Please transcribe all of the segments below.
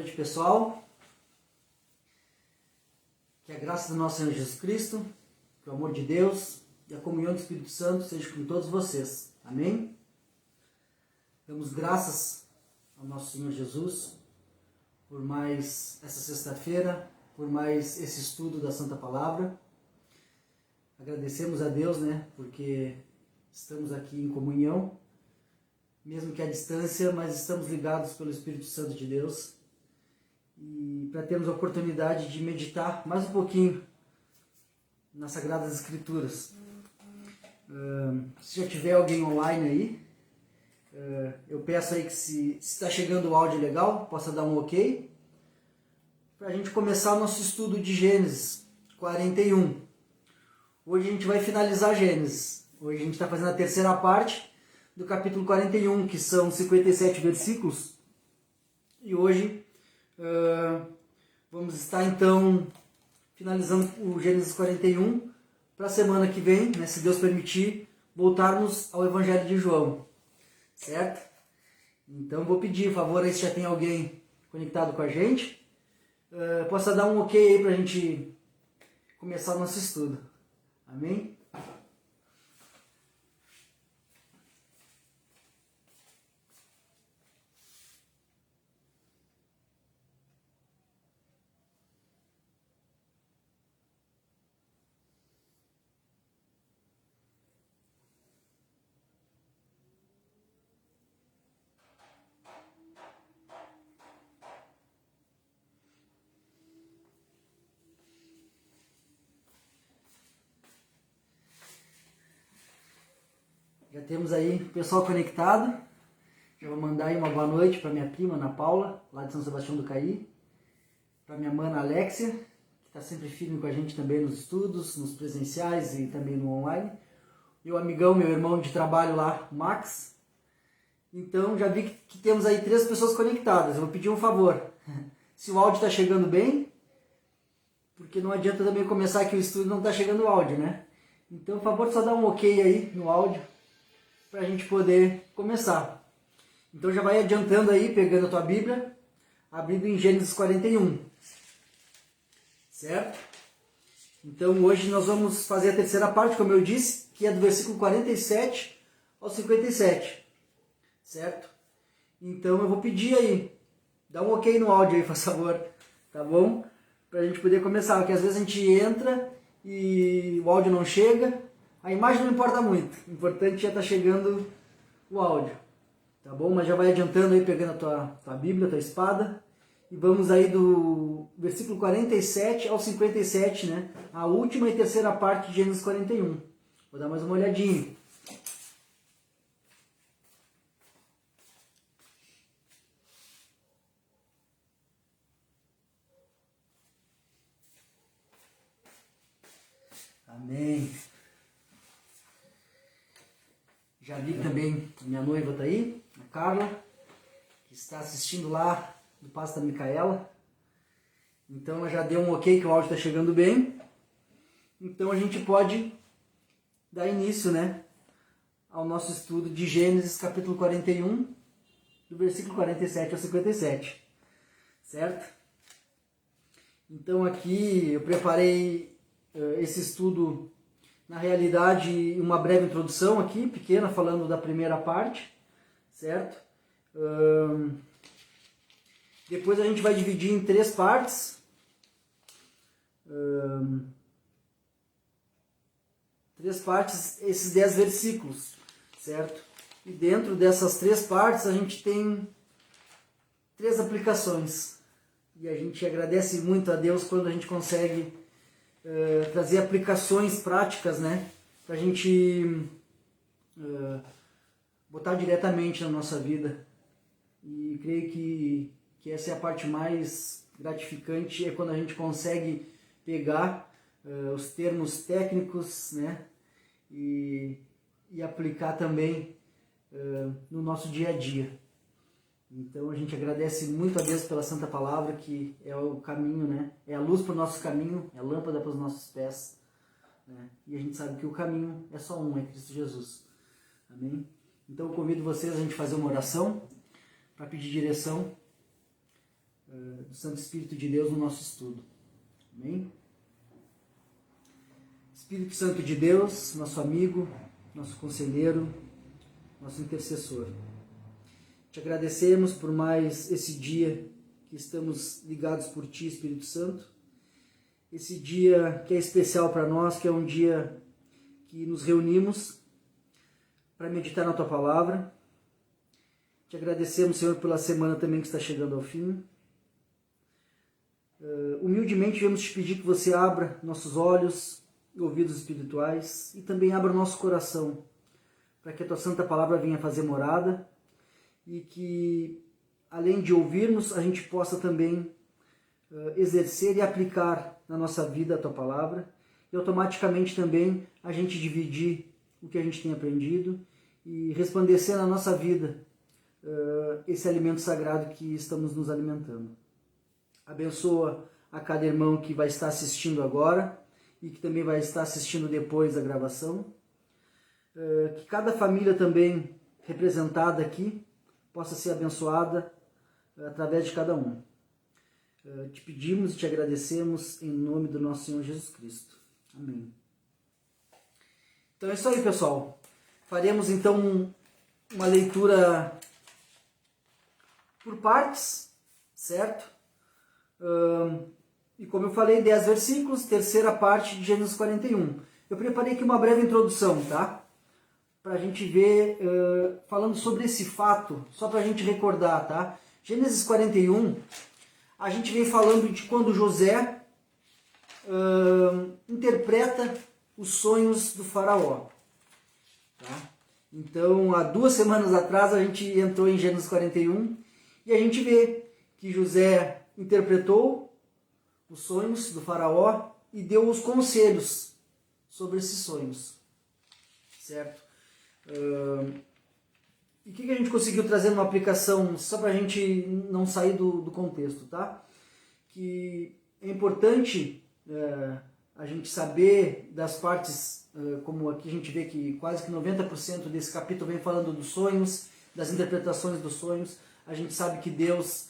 noite, pessoal. Que a graça do nosso Senhor Jesus Cristo, que o amor de Deus e a comunhão do Espírito Santo seja com todos vocês. Amém? Damos graças ao nosso Senhor Jesus por mais essa sexta-feira, por mais esse estudo da Santa Palavra. Agradecemos a Deus, porque estamos aqui em comunhão, mesmo que à distância, mas estamos ligados pelo Espírito Santo de Deus. E para termos a oportunidade de meditar mais um pouquinho nas Sagradas Escrituras. Se já tiver alguém online aí, eu peço aí que se está chegando o áudio legal, possa dar um ok, para a gente começar o nosso estudo de Gênesis 41. Hoje a gente vai finalizar Gênesis. Hoje a gente está fazendo a terceira parte do capítulo 41, que são 57 versículos. E hoje vamos estar então finalizando o Gênesis 41 para a semana que vem, se Deus permitir, voltarmos ao Evangelho de João, certo? Então vou pedir, por favor, aí se já tem alguém conectado com a gente, possa dar um ok aí para a gente começar o nosso estudo. Amém? Já temos aí o pessoal conectado. Já vou mandar aí uma boa noite para minha prima, Ana Paula, lá de São Sebastião do Caí. Para minha mana Alexia, que está sempre firme com a gente também nos estudos, nos presenciais e também no online. Meu amigão, meu irmão de trabalho lá, Max. Então já vi que temos aí 3 pessoas conectadas. Eu vou pedir um favor. Se o áudio está chegando bem, porque não adianta também começar aqui o estudo e não está chegando o áudio, Então, por favor, só dá um ok aí no áudio, para a gente poder começar. Então já vai adiantando aí, pegando a tua Bíblia, abrindo em Gênesis 41. Certo? Então hoje nós vamos fazer a terceira parte, como eu disse, que é do versículo 47 ao 57. Certo? Então eu vou pedir aí, dá um ok no áudio aí, por favor, tá bom? Para a gente poder começar, porque às vezes a gente entra e o áudio não chega. A imagem não importa muito, o importante já está chegando o áudio, tá bom? Mas já vai adiantando aí, pegando a tua Bíblia, a tua espada, e vamos aí do versículo 47 ao 57, a última e terceira parte de Gênesis 41. Vou dar mais uma olhadinha. Amém. Já vi que também a minha noiva está aí, a Carla, que está assistindo lá do Passo da Micaela. Então ela já deu um ok que o áudio está chegando bem. Então a gente pode dar início, ao nosso estudo de Gênesis capítulo 41, do versículo 47 ao 57. Certo? Então aqui eu preparei esse estudo, na realidade, uma breve introdução aqui, pequena, falando da primeira parte, certo? Depois a gente vai dividir em 3 partes. 3 partes, esses 10 versículos, certo? E dentro dessas 3 partes a gente tem 3 aplicações. E a gente agradece muito a Deus quando a gente consegue trazer aplicações práticas, para a gente botar diretamente na nossa vida. E creio que essa é a parte mais gratificante, é quando a gente consegue pegar os termos técnicos, e aplicar também no nosso dia a dia. Então a gente agradece muito a Deus pela Santa Palavra, que é o caminho, é a luz para o nosso caminho, é a lâmpada para os nossos pés. E a gente sabe que o caminho é só um, é Cristo Jesus. Amém? Então eu convido vocês a gente fazer uma oração para pedir direção do Santo Espírito de Deus no nosso estudo. Amém? Espírito Santo de Deus, nosso amigo, nosso conselheiro, nosso intercessor. Te agradecemos por mais esse dia que estamos ligados por Ti, Espírito Santo. Esse dia que é especial para nós, que é um dia que nos reunimos para meditar na Tua Palavra. Te agradecemos, Senhor, pela semana também que está chegando ao fim. Humildemente viemos te pedir que você abra nossos olhos e ouvidos espirituais e também abra o nosso coração para que a Tua Santa Palavra venha fazer morada e que, além de ouvirmos, a gente possa também exercer e aplicar na nossa vida a Tua Palavra e automaticamente também a gente dividir o que a gente tem aprendido e resplandecer na nossa vida esse alimento sagrado que estamos nos alimentando. Abençoa a cada irmão que vai estar assistindo agora e que também vai estar assistindo depois da gravação. Que cada família também representada aqui possa ser abençoada através de cada um. Te pedimos e te agradecemos em nome do nosso Senhor Jesus Cristo. Amém. Então é isso aí, pessoal. Faremos então uma leitura por partes, certo? E como eu falei, 10 versículos, terceira parte de Gênesis 41. Eu preparei aqui uma breve introdução, tá? Para a gente ver, falando sobre esse fato, só para a gente recordar, tá? Gênesis 41, a gente vem falando de quando José interpreta os sonhos do faraó. Tá? Então, há 2 semanas atrás, a gente entrou em Gênesis 41 e a gente vê que José interpretou os sonhos do faraó e deu os conselhos sobre esses sonhos. Certo? E o que a gente conseguiu trazer numa aplicação, só para a gente não sair do contexto, tá? Que é importante a gente saber das partes, como aqui a gente vê que quase que 90% desse capítulo vem falando dos sonhos, das interpretações dos sonhos. A gente sabe que Deus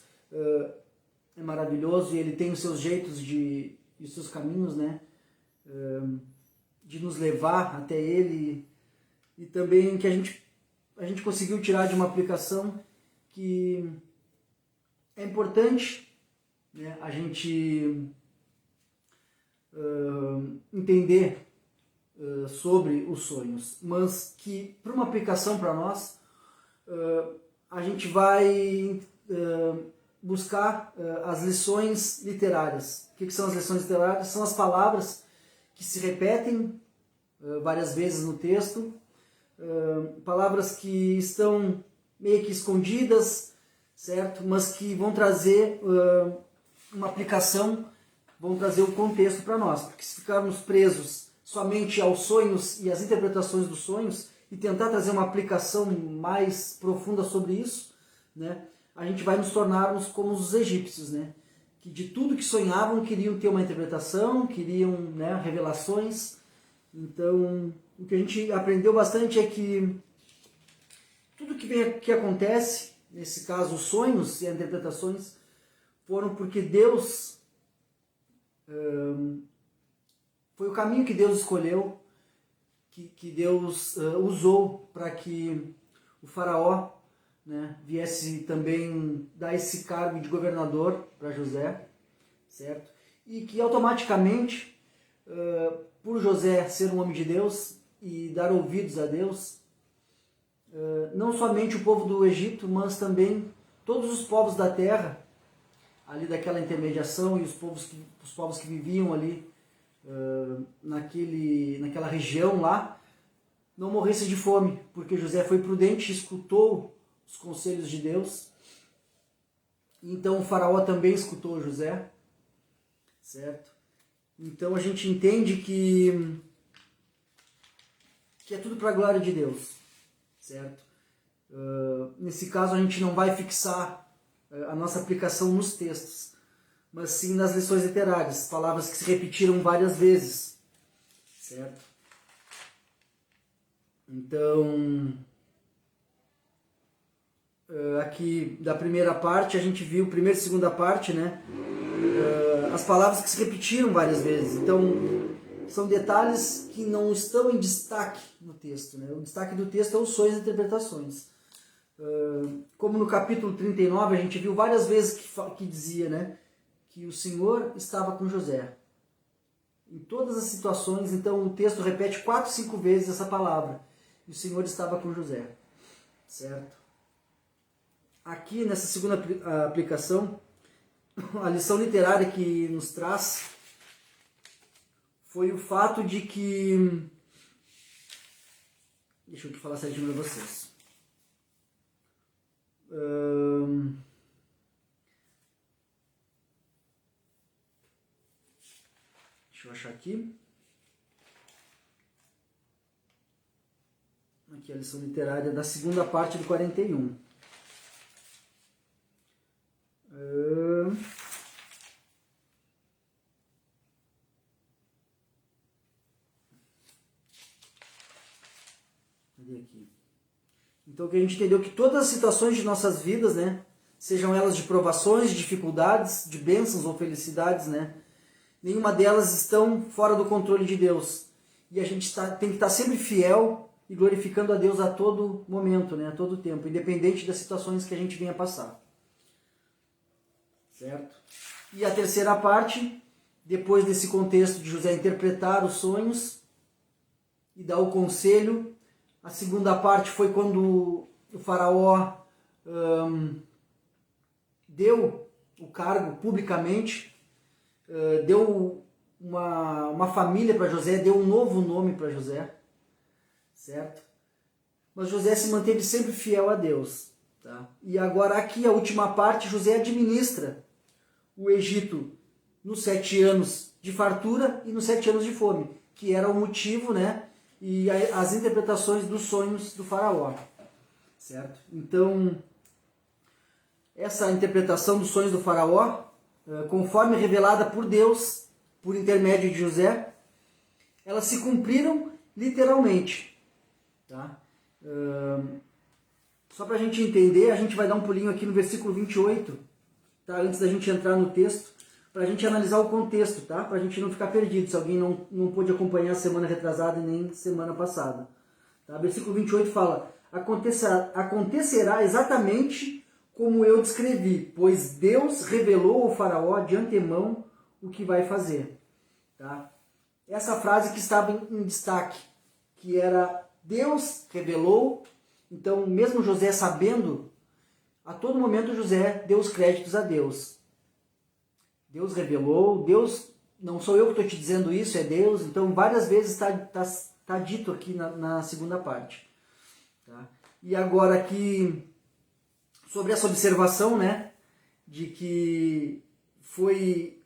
é maravilhoso e Ele tem os seus jeitos e os seus caminhos, né? De nos levar até Ele e também que a gente conseguiu tirar de uma aplicação que é importante, né, a gente entender sobre os sonhos, mas que para uma aplicação para nós, a gente vai buscar as lições literárias. O que são as lições literárias? São as palavras que se repetem várias vezes no texto, palavras que estão meio que escondidas, certo? Mas que vão trazer uma aplicação, vão trazer o contexto para nós. Porque se ficarmos presos somente aos sonhos e às interpretações dos sonhos e tentar trazer uma aplicação mais profunda sobre isso, né, a gente vai nos tornarmos como os egípcios, né, que de tudo que sonhavam queriam ter uma interpretação, queriam, né, revelações. Então, o que a gente aprendeu bastante é que tudo que acontece, nesse caso os sonhos e as interpretações, foram porque Deus, foi o caminho que Deus escolheu, que Deus usou para que o faraó, né, viesse também dar esse cargo de governador para José, certo? E que automaticamente, por José ser um homem de Deus e dar ouvidos a Deus, não somente o povo do Egito, mas também todos os povos da terra, ali daquela intermediação, e os povos que viviam ali naquela região lá, não morressem de fome, porque José foi prudente e escutou os conselhos de Deus. Então o faraó também escutou José, certo? Então a gente entende que é tudo para a glória de Deus, certo? Nesse caso a gente não vai fixar a nossa aplicação nos textos, mas sim nas lições literárias, palavras que se repetiram várias vezes, certo? Então, aqui da primeira parte, a gente viu, primeira e segunda parte, né? As palavras que se repetiram várias vezes. Então, são detalhes que não estão em destaque no texto, né? O destaque do texto é os sonhos e interpretações. Como no capítulo 39, a gente viu várias vezes que dizia, né, que o Senhor estava com José. Em todas as situações, então o texto repete 4, 5 vezes essa palavra. E o Senhor estava com José. Certo? Aqui nessa segunda aplicação, a lição literária que nos traz foi o fato de que... Deixa eu aqui falar certinho para vocês. Deixa eu achar aqui. Aqui a lição literária da segunda parte do 41. Cadê aqui? Então, que a gente entendeu que todas as situações de nossas vidas, né, sejam elas de provações, de dificuldades, de bênçãos ou felicidades, né, nenhuma delas estão fora do controle de Deus. E a gente tem que estar sempre fiel e glorificando a Deus a todo momento, né, a todo tempo, independente das situações que a gente venha passar. Certo? E a terceira parte, depois desse contexto de José interpretar os sonhos e dar o conselho, a segunda parte foi quando o faraó deu o cargo publicamente, deu uma família para José, deu um novo nome para José, certo? Mas José se manteve sempre fiel a Deus. Tá? E agora aqui a última parte, José administra o Egito nos 7 anos de fartura e nos 7 anos de fome, que era o motivo, né, e as interpretações dos sonhos do faraó. Certo? Então, essa interpretação dos sonhos do faraó, conforme revelada por Deus, por intermédio de José, elas se cumpriram literalmente. Tá? Só para a gente entender, a gente vai dar um pulinho aqui no versículo 28, tá? Antes da gente entrar no texto, para a gente analisar o contexto, tá? Para a gente não ficar perdido, se alguém não pôde acompanhar a semana retrasada e nem semana passada. Tá? Versículo 28 fala: acontecerá exatamente como eu descrevi, pois Deus revelou ao faraó de antemão o que vai fazer. Tá? Essa frase que estava em destaque, que era Deus revelou. Então, mesmo José sabendo, a todo momento José deu os créditos a Deus. Deus revelou, Deus, não sou eu que estou te dizendo isso, é Deus. Então, várias vezes está dito aqui na segunda parte. Tá? E agora aqui, sobre essa observação, né, de que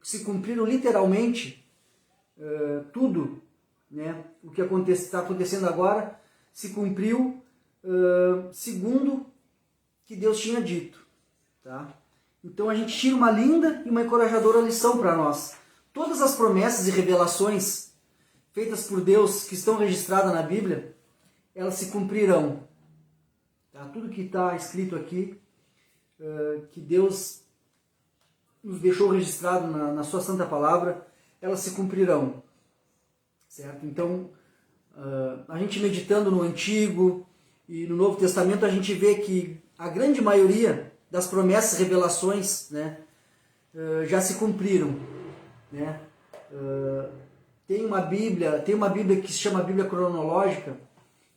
se cumpriram literalmente tudo, né, o que está acontecendo agora, se cumpriu segundo que Deus tinha dito. Tá? Então a gente tira uma linda e uma encorajadora lição para nós. Todas as promessas e revelações feitas por Deus que estão registradas na Bíblia, elas se cumprirão. Tá? Tudo que está escrito aqui, que Deus nos deixou registrado na sua santa palavra, elas se cumprirão. Certo? Então, a gente meditando no Antigo e no Novo Testamento, a gente vê que a grande maioria das promessas e revelações, né, já se cumpriram. Né? Tem uma Bíblia que se chama Bíblia cronológica,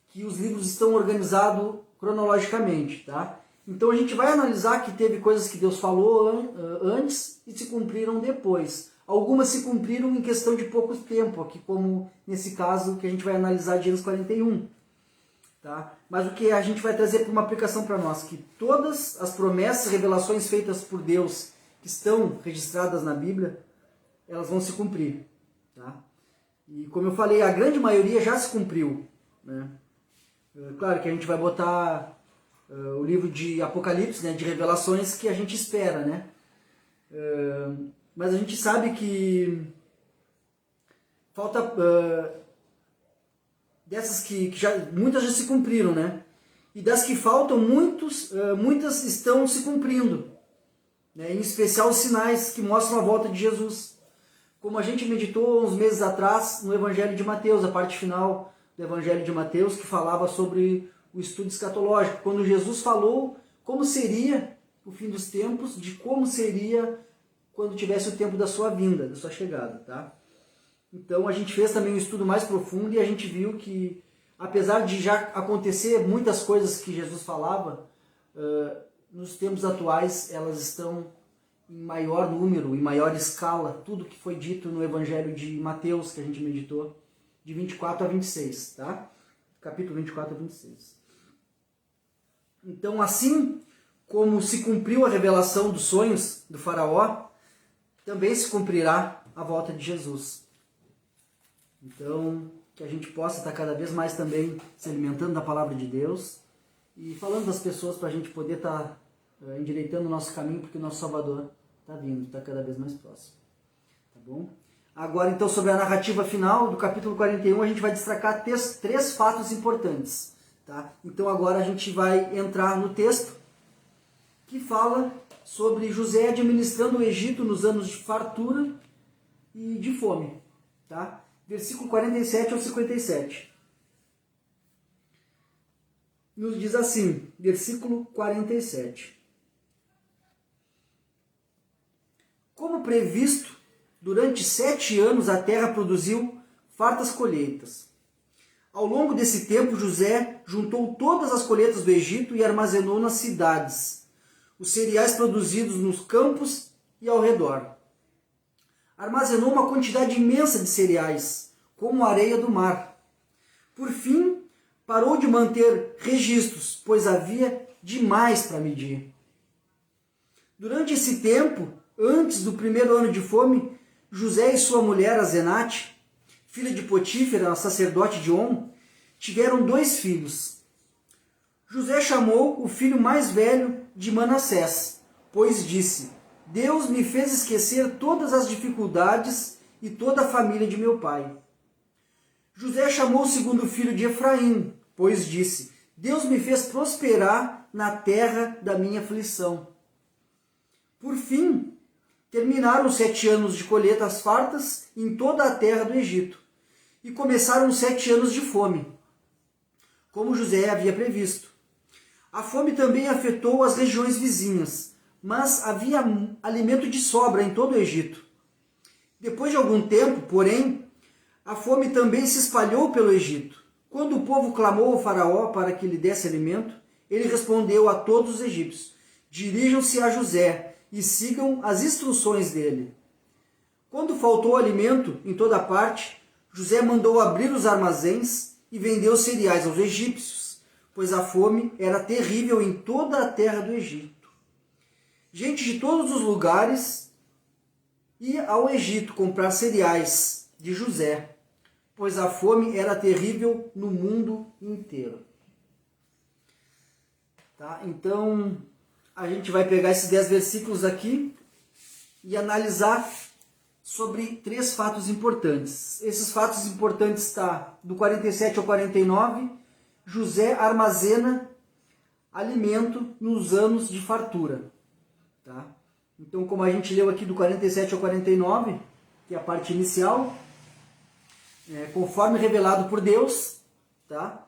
que os livros estão organizados cronologicamente. Tá? Então a gente vai analisar que teve coisas que Deus falou antes e se cumpriram depois. Algumas se cumpriram em questão de pouco tempo, aqui como nesse caso que a gente vai analisar de Gênesis 41. Tá? Mas o que a gente vai trazer para uma aplicação para nós, que todas as promessas e revelações feitas por Deus que estão registradas na Bíblia, elas vão se cumprir. Tá? E como eu falei, a grande maioria já se cumpriu. Né? Claro que a gente vai botar o livro de Apocalipse, né, de revelações que a gente espera. Né? Mas a gente sabe que falta... dessas que muitas já se cumpriram, né? e das que faltam, muitas estão se cumprindo, né? Em especial os sinais que mostram a volta de Jesus. Como a gente meditou uns meses atrás no Evangelho de Mateus, a parte final do Evangelho de Mateus, que falava sobre o estudo escatológico, quando Jesus falou como seria o fim dos tempos, de como seria quando tivesse o tempo da sua vinda, da sua chegada, tá? Então a gente fez também um estudo mais profundo e a gente viu que, apesar de já acontecer muitas coisas que Jesus falava, nos tempos atuais elas estão em maior número, em maior escala, tudo que foi dito no Evangelho de Mateus, que a gente meditou, de 24 a 26, tá? Capítulo 24 a 26. Então, assim como se cumpriu a revelação dos sonhos do faraó, também se cumprirá a volta de Jesus. Então, que a gente possa estar cada vez mais também se alimentando da palavra de Deus e falando das pessoas para a gente poder estar endireitando o nosso caminho, porque o nosso Salvador está vindo, está cada vez mais próximo. Tá bom? Agora, então, sobre a narrativa final do capítulo 41, a gente vai destacar três fatos importantes. Tá? Então, agora a gente vai entrar no texto que fala sobre José administrando o Egito nos anos de fartura e de fome. Tá? Versículo 47 ao 57. Nos diz assim, versículo 47. Como previsto, durante 7 anos a terra produziu fartas colheitas. Ao longo desse tempo, José juntou todas as colheitas do Egito e armazenou nas cidades os cereais produzidos nos campos e ao redor. Armazenou uma quantidade imensa de cereais, como a areia do mar. Por fim, parou de manter registros, pois havia demais para medir. Durante esse tempo, antes do primeiro ano de fome, José e sua mulher, Azenate, filha de Potífera, sacerdote de On, tiveram 2 filhos. José chamou o filho mais velho de Manassés, pois disse: Deus me fez esquecer todas as dificuldades e toda a família de meu pai. José chamou o segundo filho de Efraim, pois disse: Deus me fez prosperar na terra da minha aflição. Por fim, terminaram os 7 anos de colheitas fartas em toda a terra do Egito, e começaram os 7 anos de fome, como José havia previsto. A fome também afetou as regiões vizinhas, mas havia alimento de sobra em todo o Egito. Depois de algum tempo, porém, a fome também se espalhou pelo Egito. Quando o povo clamou ao faraó para que lhe desse alimento, ele respondeu a todos os egípcios: dirijam-se a José e sigam as instruções dele. Quando faltou alimento em toda parte, José mandou abrir os armazéns e vendeu cereais aos egípcios, pois a fome era terrível em toda a terra do Egito. Gente de todos os lugares ia ao Egito comprar cereais de José, pois a fome era terrível no mundo inteiro. Tá? Então, a gente vai pegar esses 10 versículos aqui e analisar sobre 3 fatos importantes. Esses fatos importantes estão do 47 ao 49. José armazena alimento nos anos de fartura. Tá? Então, como a gente leu aqui do 47 ao 49, que é a parte inicial, conforme revelado por Deus, tá?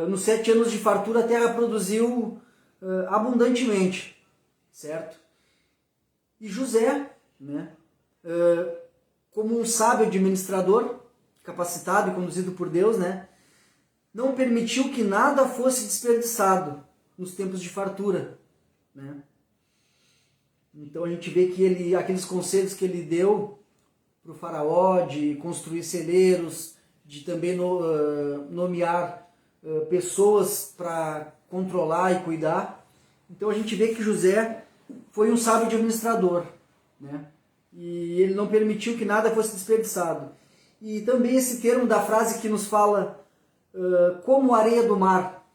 Nos 7 anos de fartura a terra produziu abundantemente, certo? E José, né, como um sábio administrador, capacitado e conduzido por Deus, né, não permitiu que nada fosse desperdiçado nos tempos de fartura, né? Então a gente vê que aqueles conselhos que ele deu para o faraó de construir celeiros, de também nomear pessoas para controlar e cuidar. Então a gente vê que José foi um sábio administrador, né? E ele não permitiu que nada fosse desperdiçado. E também esse termo da frase que nos fala como areia do mar.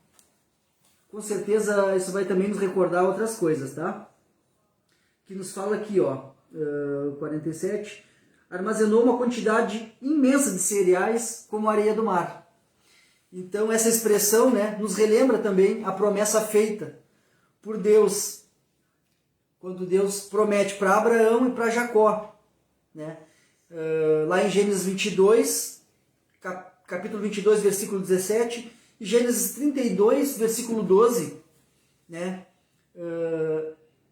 Com certeza isso vai também nos recordar outras coisas, tá? Que nos fala aqui, ó, 47, armazenou uma quantidade imensa de cereais como areia do mar. Então essa expressão, né, nos relembra também a promessa feita por Deus, quando Deus promete para Abraão e para Jacó, né? Lá em Gênesis 22, capítulo 22, versículo 17, e Gênesis 32, versículo 12, né?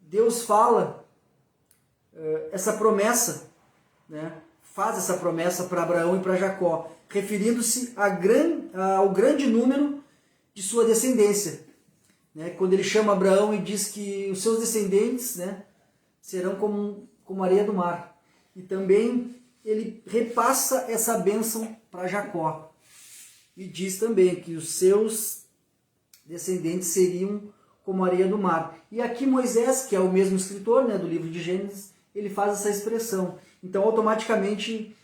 Deus fala essa promessa, né? Faz essa promessa para Abraão e para Jacó, referindo-se ao grande número de sua descendência, né? Quando ele chama Abraão e diz que os seus descendentes, né, serão como a areia do mar. E também ele repassa essa bênção para Jacó. E diz também que os seus descendentes seriam como a areia do mar. E aqui Moisés, que é o mesmo escritor, né, do livro de Gênesis, ele faz essa expressão. Então automaticamente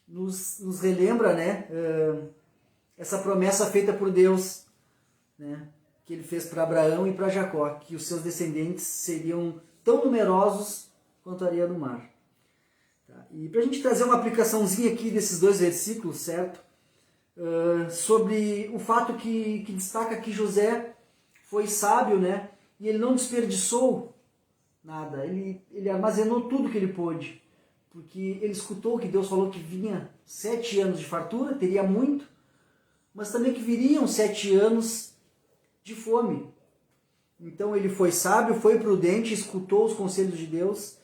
nos relembra, né, essa promessa feita por Deus, né, que ele fez para Abraão e para Jacó, que os seus descendentes seriam tão numerosos quanto a areia do mar. Tá? E para a gente trazer uma aplicaçãozinha aqui desses dois versículos, certo? Sobre o fato que destaca que José foi sábio, né? E ele não desperdiçou nada, ele armazenou tudo que ele pôde, porque ele escutou que Deus falou que vinha 7 anos de fartura, teria muito, mas também que viriam 7 anos de fome. Então ele foi sábio, foi prudente, escutou os conselhos de Deus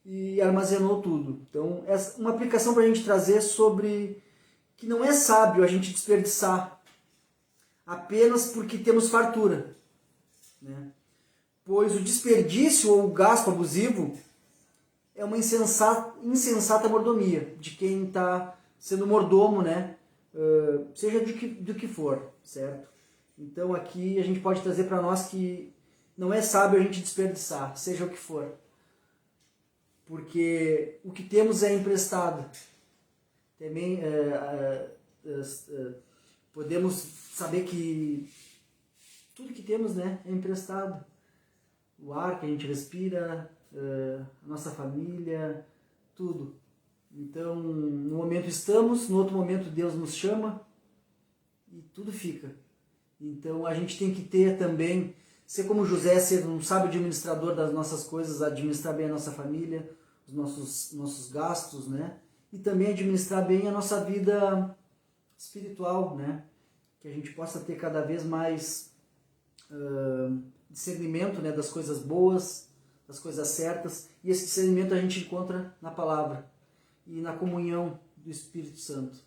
e armazenou tudo. Então, essa uma aplicação para a gente trazer sobre que não é sábio a gente desperdiçar apenas porque temos fartura, né? Pois o desperdício ou o gasto abusivo é uma insensata mordomia de quem está sendo mordomo, né? Seja do que for, certo? Então aqui a gente pode trazer para nós que não é sábio a gente desperdiçar, seja o que for. Porque o que temos é emprestado. Também podemos saber que tudo que temos, né, é emprestado. O ar que a gente respira, a nossa família, tudo. Então, no momento estamos, no outro momento Deus nos chama e tudo fica. Então, a gente tem que ter também, ser como José, ser um sábio administrador das nossas coisas, administrar bem a nossa família, os nossos gastos, né? E também administrar bem a nossa vida espiritual, né? Que a gente possa ter cada vez mais discernimento, né, das coisas boas, das coisas certas, e esse discernimento a gente encontra na palavra e na comunhão do Espírito Santo,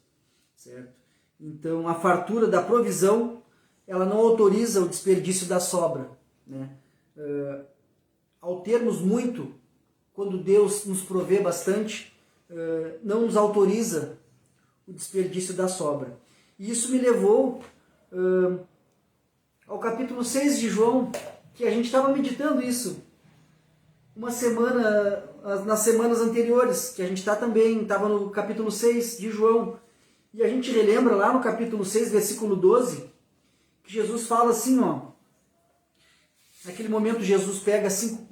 certo? Então a fartura da provisão, ela não autoriza o desperdício da sobra, né? Ao termos muito, quando Deus nos provê bastante, não nos autoriza o desperdício da sobra. E isso me levou ao capítulo 6 de João, que a gente estava meditando isso uma semana, nas semanas anteriores, que a gente estava no capítulo 6 de João, e a gente relembra lá no capítulo 6, versículo 12, que Jesus fala assim, ó, naquele momento Jesus pega 5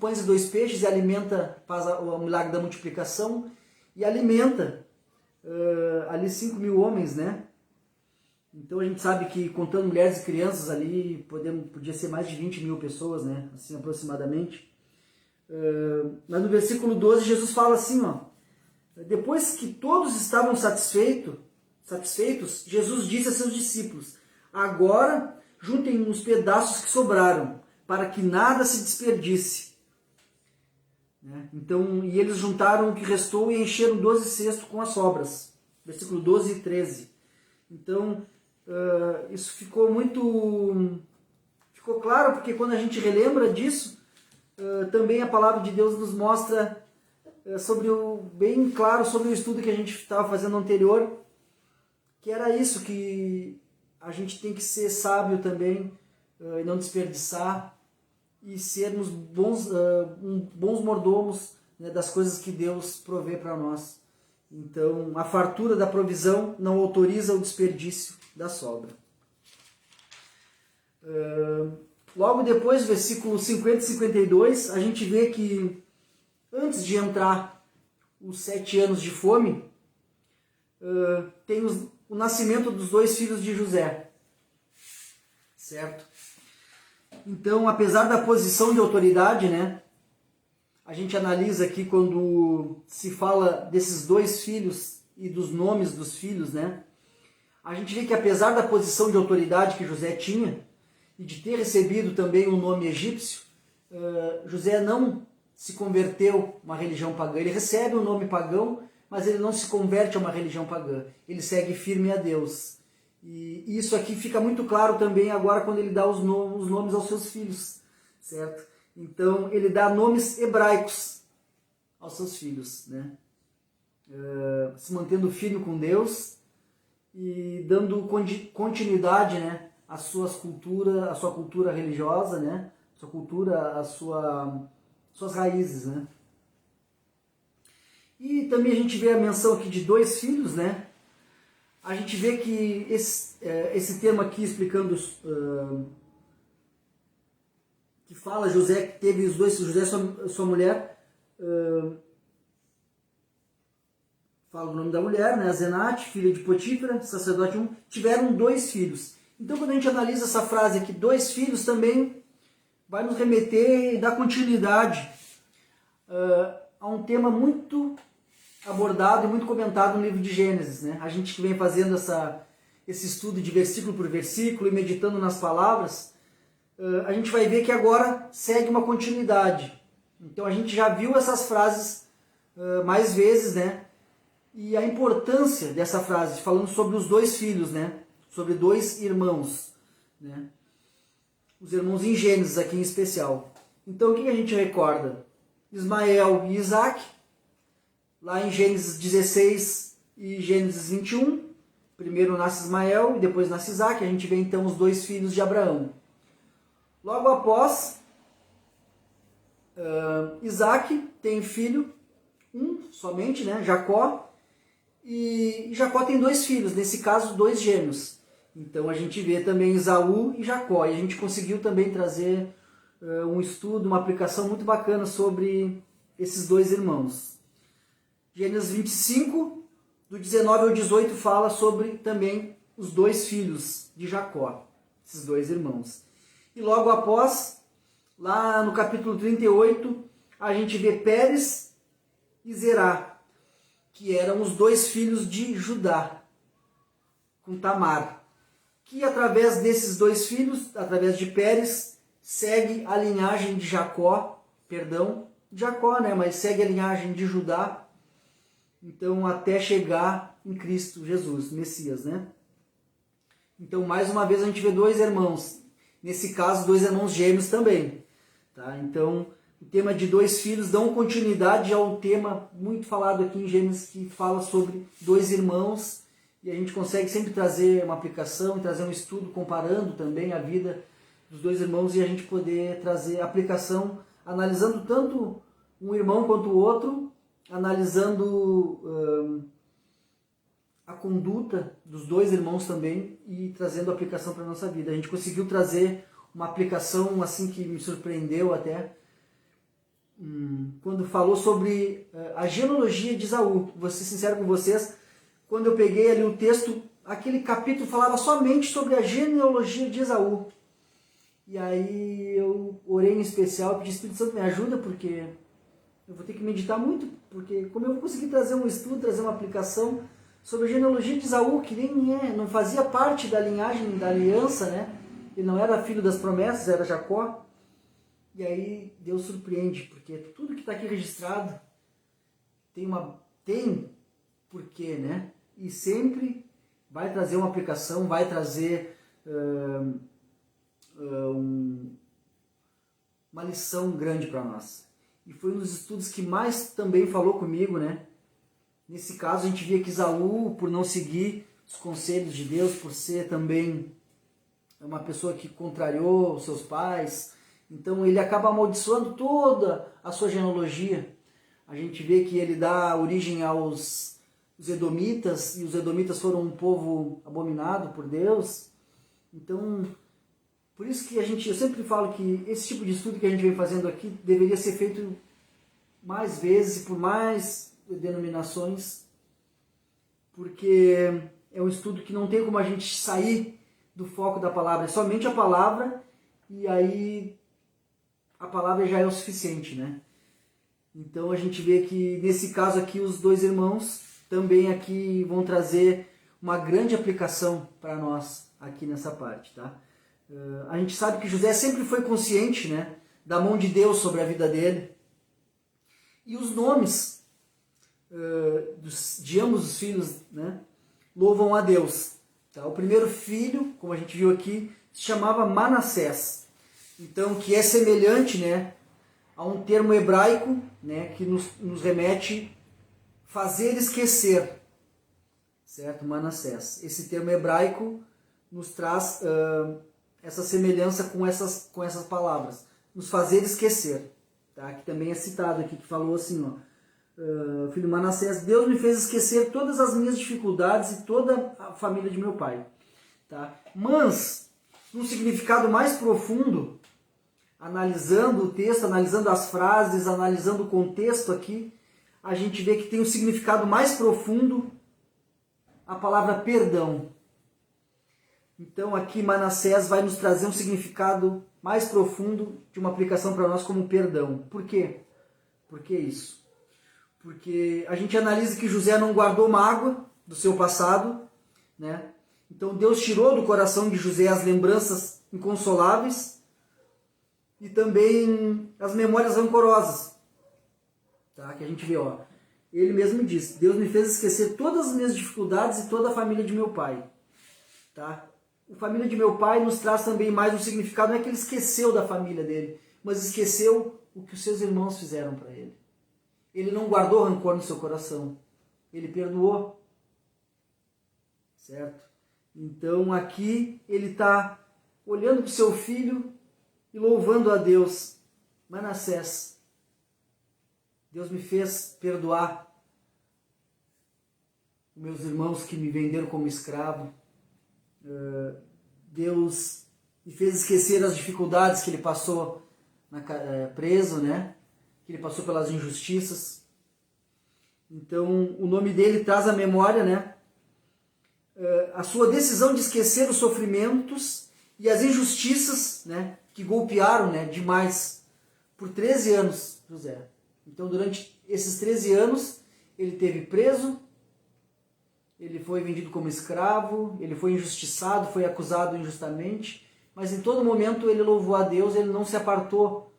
pães e 2 peixes e alimenta, faz o milagre da multiplicação, e alimenta ali 5.000 homens, né? Então a gente sabe que contando mulheres e crianças ali, podia ser mais de 20.000 pessoas, né? Assim aproximadamente. Mas no versículo 12 Jesus fala assim, ó, depois que todos estavam satisfeitos, Jesus disse a seus discípulos, agora juntem os pedaços que sobraram, para que nada se desperdice. Então, e eles juntaram o que restou e encheram 12 cestos com as sobras. Versículo 12 e 13. Então, isso ficou claro, porque quando a gente relembra disso, também a palavra de Deus nos mostra bem claro sobre o estudo que a gente estava fazendo anterior, que era isso, que a gente tem que ser sábio também, e não desperdiçar, e sermos bons mordomos, né, das coisas que Deus provê para nós. Então, a fartura da provisão não autoriza o desperdício da sobra. Logo depois, versículos 50 e 52, a gente vê que antes de entrar os 7 anos de fome, tem o nascimento dos dois filhos de José, certo? Então, apesar da posição de autoridade, né, a gente analisa aqui quando se fala desses dois filhos e dos nomes dos filhos, né, a gente vê que apesar da posição de autoridade que José tinha e de ter recebido também o nome egípcio, José não se converteu a uma religião pagã. Ele recebe o nome pagão, mas ele não se converte a uma religião pagã. Ele segue firme a Deus. E isso aqui fica muito claro também agora quando ele dá os nomes aos seus filhos, certo? Então ele dá nomes hebraicos aos seus filhos, né? Se mantendo firme com Deus e dando continuidade, né, à sua cultura religiosa, né? Sua cultura, suas raízes, né? E também a gente vê a menção aqui de dois filhos, né? A gente vê que esse termo aqui explicando que fala José que teve os dois, José e sua mulher, fala o nome da mulher, né? Zenate, filha de Potífera, sacerdote tiveram dois filhos. Então quando a gente analisa essa frase aqui, dois filhos, também vai nos remeter e dar continuidade a um tema muito abordado e muito comentado no livro de Gênesis, né? A gente que vem fazendo esse estudo de versículo por versículo e meditando nas palavras, a gente vai ver que agora segue uma continuidade. Então a gente já viu essas frases mais vezes, né? E a importância dessa frase, falando sobre os dois filhos, né? Sobre dois irmãos, né? Os irmãos em Gênesis aqui em especial. Então o que a gente recorda? Ismael e Isaac, lá em Gênesis 16 e Gênesis 21, primeiro nasce Ismael e depois nasce Isaac, a gente vê então os dois filhos de Abraão. Logo após, Isaac tem filho, somente, né, Jacó, e Jacó tem dois filhos, nesse caso dois gêmeos. Então a gente vê também Esaú e Jacó, e a gente conseguiu também trazer um estudo, uma aplicação muito bacana sobre esses dois irmãos. Gênesis 25, do 19 ao 18, fala sobre também os dois filhos de Jacó, esses dois irmãos. E logo após, lá no capítulo 38, a gente vê Pérez e Zerá, que eram os dois filhos de Judá, com Tamar, que através desses dois filhos, através de Pérez, segue a linhagem de Jacó, né, mas segue a linhagem de Judá, então até chegar em Cristo Jesus, Messias, né? Então mais uma vez a gente vê dois irmãos, nesse caso dois irmãos gêmeos também, tá? Então o tema de dois filhos dá continuidade ao tema muito falado aqui em Gênesis, que fala sobre dois irmãos, e a gente consegue sempre trazer uma aplicação e trazer um estudo comparando também a vida dos dois irmãos e a gente poder trazer aplicação analisando tanto um irmão quanto o outro, analisando a conduta dos dois irmãos também e trazendo aplicação para a nossa vida. A gente conseguiu trazer uma aplicação assim que me surpreendeu até, quando falou sobre a genealogia de Esaú. Vou ser sincero com vocês, quando eu peguei ali o texto, aquele capítulo falava somente sobre a genealogia de Esaú. E aí eu orei em especial, pedi Espírito Santo me ajuda, porque eu vou ter que meditar muito, porque como eu vou conseguir trazer um estudo, trazer uma aplicação sobre a genealogia de Esaú, que nem não fazia parte da linhagem da aliança, né? Ele não era filho das promessas, era Jacó. E aí Deus surpreende, porque tudo que está aqui registrado tem porquê, né? E sempre vai trazer uma aplicação, vai trazer uma lição grande para nós. E foi um dos estudos que mais também falou comigo, né? Nesse caso a gente via que Esaú, por não seguir os conselhos de Deus, por ser também uma pessoa que contrariou os seus pais, então ele acaba amaldiçoando toda a sua genealogia. A gente vê que ele dá origem aos edomitas, e os edomitas foram um povo abominado por Deus. Então, por isso que eu sempre falo que esse tipo de estudo que a gente vem fazendo aqui deveria ser feito mais vezes e por mais denominações, porque é um estudo que não tem como a gente sair do foco da palavra, é somente a palavra, e aí a palavra já é o suficiente, né? Então a gente vê que nesse caso aqui os dois irmãos também aqui vão trazer uma grande aplicação para nós aqui nessa parte, tá? A gente sabe que José sempre foi consciente, né, da mão de Deus sobre a vida dele. E os nomes de ambos os filhos, né, louvam a Deus. Tá? O primeiro filho, como a gente viu aqui, se chamava Manassés. Então, que é semelhante, né, a um termo hebraico, né, que nos remete fazer esquecer, certo? Manassés. Esse termo hebraico nos traz essa semelhança com essas palavras, nos fazer esquecer, tá? Que também é citado aqui, que falou assim, ó, filho Manassés, Deus me fez esquecer todas as minhas dificuldades e toda a família de meu pai, tá? Mas, num significado mais profundo, analisando o texto, analisando as frases, analisando o contexto aqui, a gente vê que tem um significado mais profundo a palavra perdão. Então aqui Manassés vai nos trazer um significado mais profundo de uma aplicação para nós como perdão. Por quê? Por que isso? Porque a gente analisa que José não guardou mágoa do seu passado, né? Então Deus tirou do coração de José as lembranças inconsoláveis e também as memórias rancorosas. Tá? Que a gente vê, ó. Ele mesmo diz, Deus me fez esquecer todas as minhas dificuldades e toda a família de meu pai. Tá? A família de meu pai nos traz também mais um significado, não é que ele esqueceu da família dele, mas esqueceu o que os seus irmãos fizeram para ele. Ele não guardou rancor no seu coração, ele perdoou. Certo? Então aqui ele está olhando para o seu filho e louvando a Deus. Manassés, Deus me fez perdoar meus irmãos que me venderam como escravo. Deus me fez esquecer as dificuldades que ele passou preso, né? Que ele passou pelas injustiças. Então, o nome dele traz à memória, né, a sua decisão de esquecer os sofrimentos e as injustiças, né, que golpearam, né, demais por 13 anos José. Então, durante esses 13 anos, ele teve preso, ele foi vendido como escravo, ele foi injustiçado, foi acusado injustamente, mas em todo momento ele louvou a Deus, ele não se apartou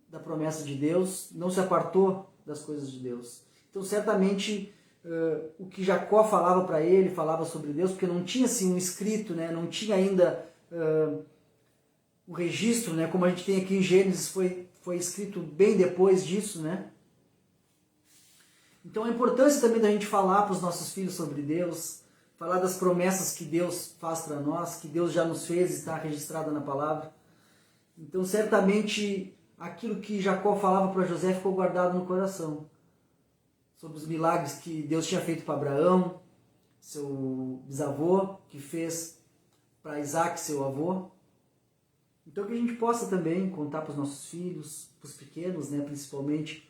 da promessa de Deus, não se apartou das coisas de Deus. Então, certamente, o que Jacó falava para ele, falava sobre Deus, porque não tinha assim um escrito, né? Não tinha ainda um registro, né? Como a gente tem aqui em Gênesis, foi escrito bem depois disso, né? Então a importância também da gente falar para os nossos filhos sobre Deus, falar das promessas que Deus faz para nós, que Deus já nos fez e está registrada na palavra. Então certamente aquilo que Jacó falava para José ficou guardado no coração. Sobre os milagres que Deus tinha feito para Abraão, seu bisavô, que fez para Isaac, seu avô. Então que a gente possa também contar para os nossos filhos, para os pequenos, né, principalmente,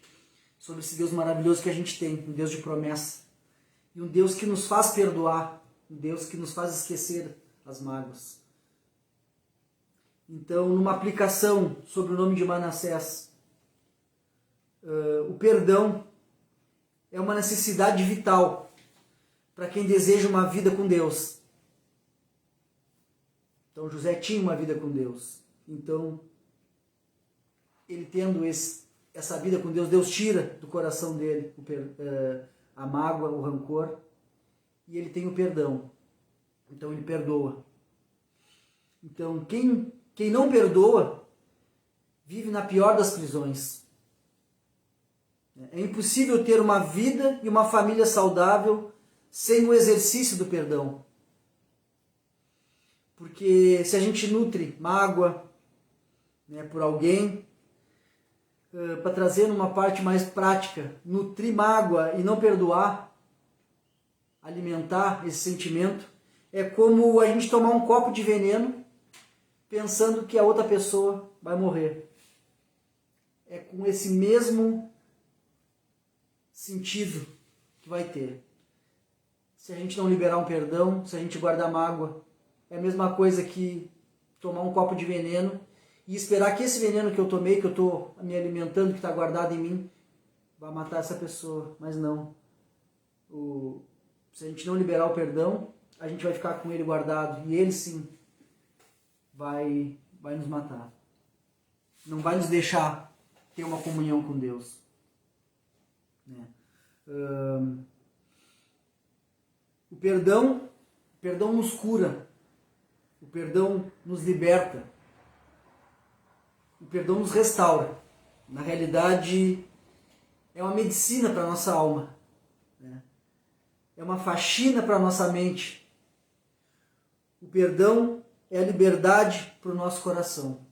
sobre esse Deus maravilhoso que a gente tem, um Deus de promessa. E um Deus que nos faz perdoar, um Deus que nos faz esquecer as mágoas. Então, numa aplicação sobre o nome de Manassés, o perdão é uma necessidade vital para quem deseja uma vida com Deus. Então, José tinha uma vida com Deus. Então, ele tendo essa vida com Deus, Deus tira do coração dele a mágoa, o rancor, e ele tem o perdão. Então ele perdoa. Então quem não perdoa, vive na pior das prisões. É impossível ter uma vida e uma família saudável sem o exercício do perdão. Porque se a gente nutre mágoa, né, por alguém, para trazer numa parte mais prática, nutrir mágoa e não perdoar, alimentar esse sentimento, é como a gente tomar um copo de veneno pensando que a outra pessoa vai morrer. É com esse mesmo sentido que vai ter. se a gente não liberar um perdão, se a gente guardar mágoa, é a mesma coisa que tomar um copo de veneno e esperar que esse veneno que eu tomei, que eu estou me alimentando, que está guardado em mim, vai matar essa pessoa. Mas não. Se a gente não liberar o perdão, a gente vai ficar com ele guardado e ele sim vai nos matar. Não vai nos deixar ter uma comunhão com Deus. Né? O perdão nos cura. O perdão nos liberta. O perdão nos restaura. Na realidade, é uma medicina para a nossa alma. Né? É uma faxina para a nossa mente. O perdão é a liberdade para o nosso coração.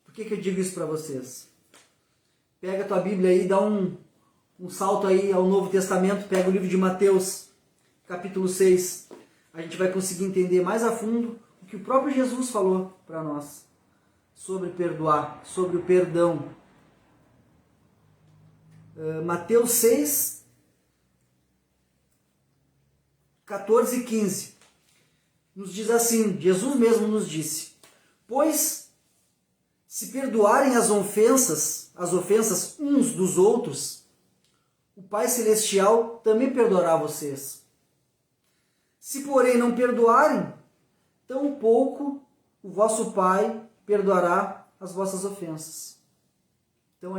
Por que eu digo isso para vocês? Pega a tua Bíblia aí, dá um salto aí ao Novo Testamento, pega o livro de Mateus, capítulo 6. A gente vai conseguir entender mais a fundo o que o próprio Jesus falou para nós sobre perdoar, sobre o perdão. Mateus 6, 14 e 15. Nos diz assim, Jesus mesmo nos disse: pois se perdoarem as ofensas uns dos outros, o Pai Celestial também perdoará vocês. Se porém não perdoarem, tampouco o vosso Pai perdoará as vossas ofensas. Então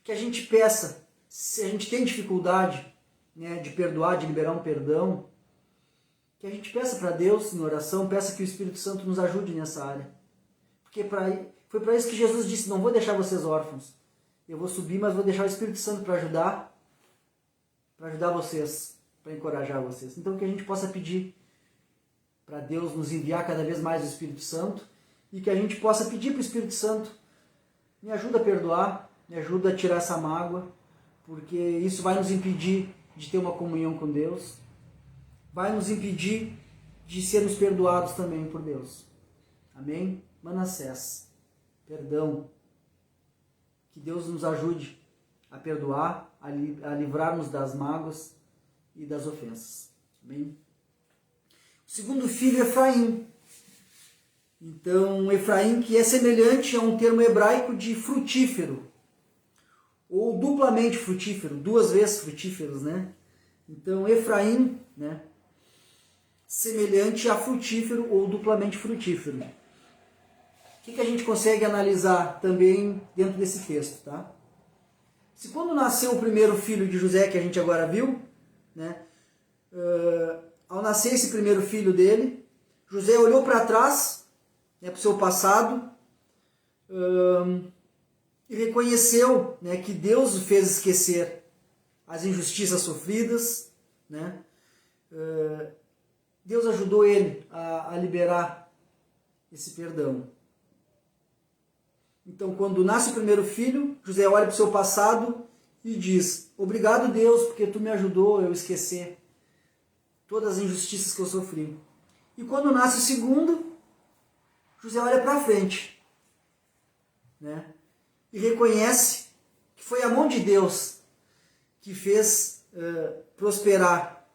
que a gente peça, se a gente tem dificuldade, né, de perdoar, de liberar um perdão, que a gente peça para Deus em oração, peça que o Espírito Santo nos ajude nessa área. Porque foi para isso que Jesus disse: não vou deixar vocês órfãos. Eu vou subir, mas vou deixar o Espírito Santo para ajudar vocês, para encorajar vocês. Então que a gente possa pedir para Deus nos enviar cada vez mais o Espírito Santo e que a gente possa pedir para o Espírito Santo: me ajuda a perdoar, me ajuda a tirar essa mágoa, porque isso vai nos impedir de ter uma comunhão com Deus, vai nos impedir de sermos perdoados também por Deus. Amém? Manassés, perdão. Que Deus nos ajude a perdoar, a livrarmos das mágoas e das ofensas. Amém? O segundo filho é Efraim. Então, Efraim, que é semelhante a um termo hebraico de frutífero, ou duplamente frutífero, duas vezes frutíferos, né? Então, Efraim, né, semelhante a frutífero ou duplamente frutífero. O que a gente consegue analisar também dentro desse texto, tá? Se quando nasceu o primeiro filho de José, que a gente agora viu, né, ao nascer esse primeiro filho dele, José olhou para trás, né, para o seu passado, e reconheceu, né, que Deus o fez esquecer as injustiças sofridas, né? Deus ajudou ele a liberar esse perdão. Então, quando nasce o primeiro filho, José olha para o seu passado e diz: obrigado, Deus, porque tu me ajudou a eu esquecer todas as injustiças que eu sofri. E quando nasce o segundo, José olha para frente, né, e reconhece que foi a mão de Deus que fez prosperar,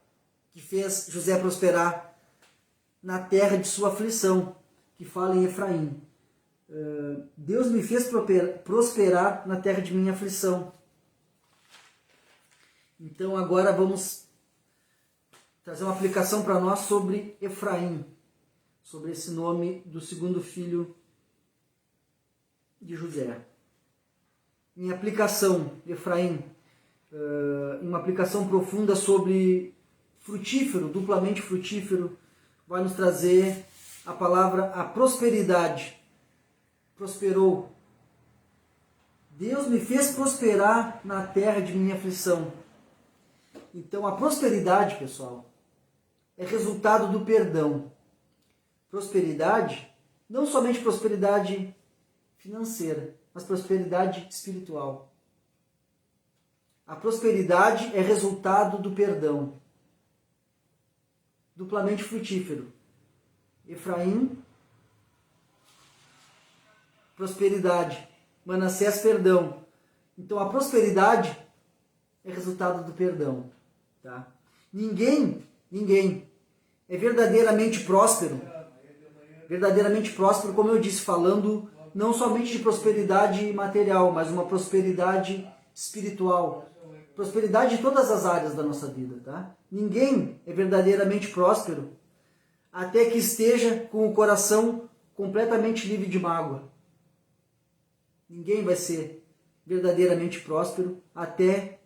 que fez José prosperar na terra de sua aflição, que fala em Efraim. Deus me fez prosperar na terra de minha aflição. Então agora vamos trazer uma aplicação para nós sobre Efraim, sobre esse nome do segundo filho de José. Em aplicação, Efraim, em uma aplicação profunda sobre frutífero, duplamente frutífero, vai nos trazer a palavra a prosperidade. Prosperou. Deus me fez prosperar na terra de minha aflição. Então a prosperidade, pessoal, é resultado do perdão. Prosperidade, não somente prosperidade financeira, mas prosperidade espiritual. A prosperidade é resultado do perdão. Duplamente frutífero. Efraim, prosperidade. Manassés, perdão. Então a prosperidade é resultado do perdão. Tá? Ninguém é verdadeiramente próspero, como eu disse, falando não somente de prosperidade material, mas uma prosperidade espiritual, prosperidade em todas as áreas da nossa vida, tá? Ninguém é verdadeiramente próspero até que esteja com o coração completamente livre de mágoa. Ninguém vai ser verdadeiramente próspero até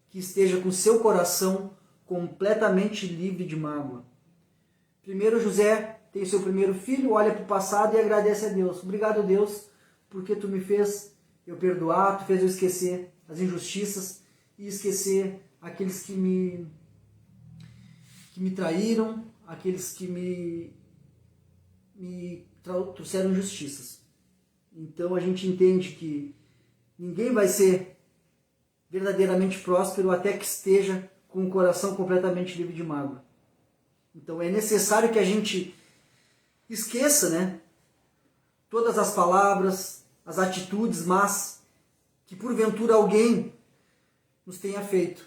que esteja com seu coração completamente livre de mágoa. Primeiro José tem seu primeiro filho, olha para o passado e agradece a Deus. Obrigado, Deus, porque tu me fez eu perdoar, tu fez eu esquecer as injustiças e esquecer aqueles que me traíram, aqueles que me trouxeram injustiças. Então a gente entende que ninguém vai ser verdadeiramente próspero até que esteja com o coração completamente livre de mágoa. Então é necessário que a gente esqueça, né, todas as palavras, as atitudes más que porventura alguém nos tenha feito.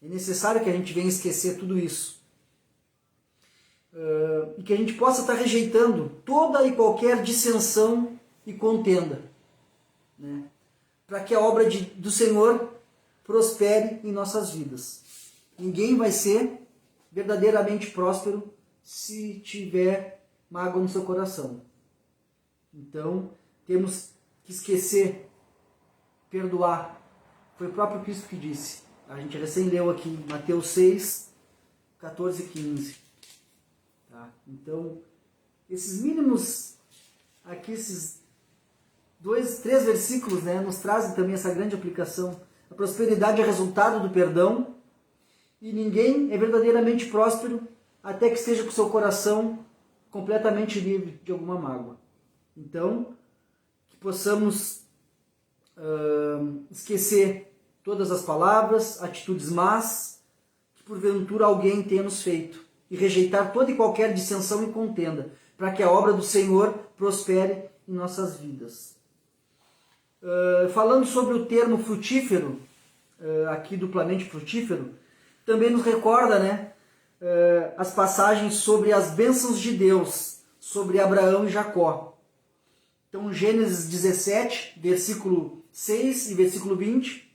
É necessário que a gente venha esquecer tudo isso. E que a gente possa estar rejeitando toda e qualquer dissensão e contenda, né, para que a obra do Senhor prospere em nossas vidas. Ninguém vai ser verdadeiramente próspero se tiver mágoa no seu coração. Então, temos que esquecer, perdoar. Foi o próprio Cristo que disse. A gente recém leu aqui Mateus 6, 14 e 15. Tá? Então, esses mínimos, aqui esses 3 versículos, né, nos trazem também essa grande aplicação. A prosperidade é resultado do perdão e ninguém é verdadeiramente próspero até que esteja com seu coração completamente livre de alguma mágoa. Então, que possamos esquecer todas as palavras, atitudes más que porventura alguém tenha nos feito e rejeitar toda e qualquer dissensão e contenda, para que a obra do Senhor prospere em nossas vidas. Falando sobre o termo frutífero, aqui duplamente frutífero, também nos recorda, né, as passagens sobre as bênçãos de Deus, sobre Abraão e Jacó. Então, Gênesis 17, versículo 6 e versículo 20,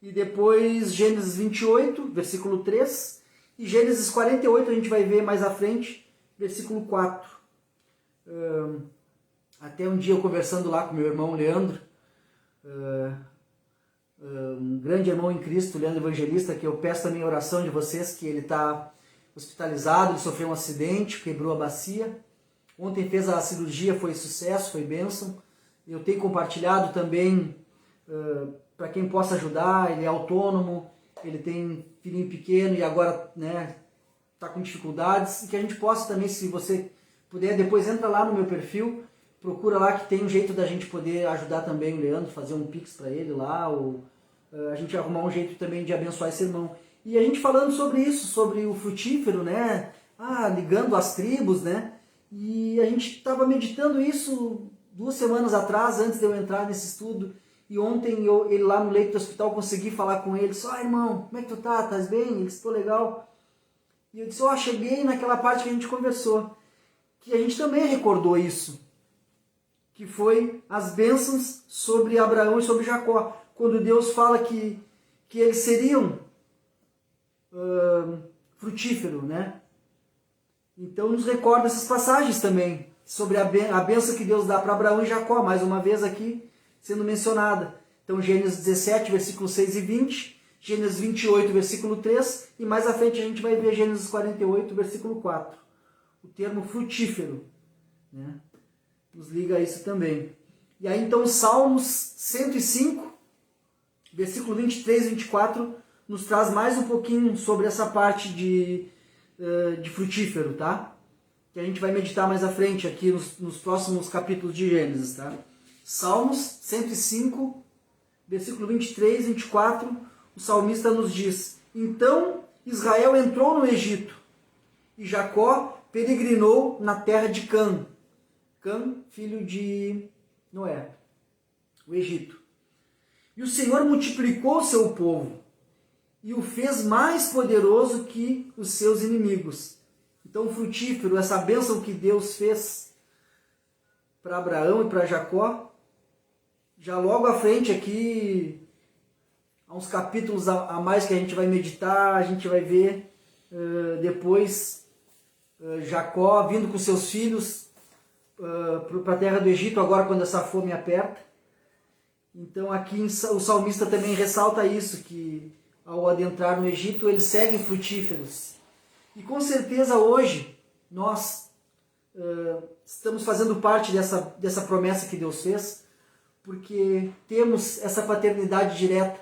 e depois Gênesis 28, versículo 3, e Gênesis 48, a gente vai ver mais à frente, versículo 4. Até um dia eu conversando lá com meu irmão Leandro, um grande irmão em Cristo, Leandro Evangelista, que eu peço também a oração de vocês, que ele está hospitalizado, ele sofreu um acidente, quebrou a bacia. Ontem fez a cirurgia, foi sucesso, foi bênção. Eu tenho compartilhado também para quem possa ajudar, ele é autônomo, ele tem filhinho pequeno e agora, né, está com dificuldades, e que a gente possa também, se você puder, depois entra lá no meu perfil, procura lá que tem um jeito da gente poder ajudar também o Leandro, fazer um pix para ele lá, ou a gente arrumar um jeito também de abençoar esse irmão. E a gente falando sobre isso, sobre o frutífero, né, ligando as tribos, né, e a gente estava meditando isso 2 semanas atrás, antes de eu entrar nesse estudo, e ontem ele lá no leito do hospital, consegui falar com ele, só irmão, como é que tu tá? Estás bem? Ele disse, tô legal. E eu disse, cheguei naquela parte que a gente conversou, que a gente também recordou isso, que foi as bênçãos sobre Abraão e sobre Jacó, quando Deus fala que eles seriam frutíferos, né? Então nos recorda essas passagens também, sobre a bênção que Deus dá para Abraão e Jacó, mais uma vez aqui sendo mencionada. Então Gênesis 17, versículos 6 e 20, Gênesis 28, versículo 3, e mais à frente a gente vai ver Gênesis 48, versículo 4. O termo frutífero, né, nos liga a isso também. E aí então Salmos 105, versículo 23 e 24, nos traz mais um pouquinho sobre essa parte de frutífero, tá? Que a gente vai meditar mais à frente aqui nos próximos capítulos de Gênesis, tá? Salmos 105, versículo 23 e 24, o salmista nos diz: Então Israel entrou no Egito, e Jacó peregrinou na terra de Cã. Cã, filho de Noé, o Egito. E o Senhor multiplicou o seu povo, e o fez mais poderoso que os seus inimigos. Então, frutífero, essa bênção que Deus fez para Abraão e para Jacó, já logo à frente aqui, há uns capítulos a mais que a gente vai meditar, a gente vai ver depois Jacó vindo com seus filhos para a terra do Egito, agora quando essa fome aperta. Então aqui o salmista também ressalta isso, que ao adentrar no Egito eles seguem frutíferos. E com certeza hoje nós estamos fazendo parte dessa promessa que Deus fez, porque temos essa paternidade direta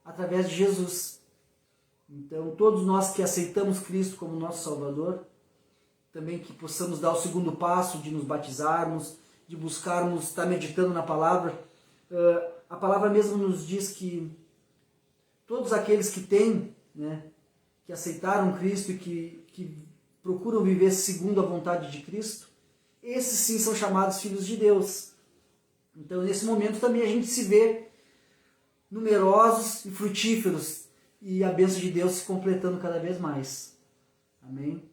através de Jesus. Então todos nós que aceitamos Cristo como nosso Salvador, também que possamos dar o segundo passo de nos batizarmos, de buscarmos estar meditando na palavra. A palavra mesmo nos diz que todos aqueles que têm, né, que aceitaram Cristo e que procuram viver segundo a vontade de Cristo, esses sim são chamados filhos de Deus. Então nesse momento também a gente se vê numerosos e frutíferos e a bênção de Deus se completando cada vez mais. Amém?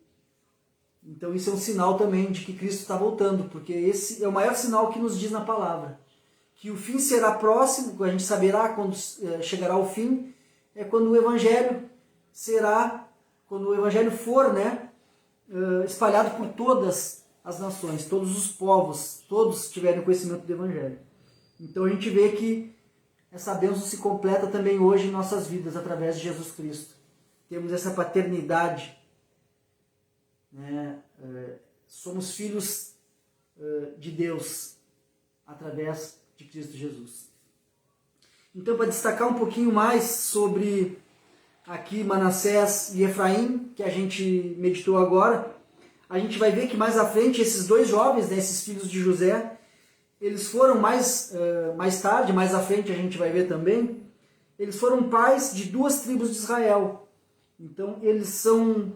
Então isso é um sinal também de que Cristo está voltando, porque esse é o maior sinal que nos diz na palavra. Que o fim será próximo, a gente saberá quando chegará o fim, é quando o Evangelho quando o Evangelho for, né, espalhado por todas as nações, todos os povos, todos tiverem conhecimento do Evangelho. Então a gente vê que essa bênção se completa também hoje em nossas vidas, através de Jesus Cristo. Temos essa paternidade, né? Somos filhos de Deus através de Cristo Jesus. Então, para destacar um pouquinho mais sobre aqui Manassés e Efraim, que a gente meditou agora, a gente vai ver que mais à frente esses dois jovens, né, esses filhos de José, eles foram mais tarde, mais à frente a gente vai ver também, eles foram pais de duas tribos de Israel. Então eles são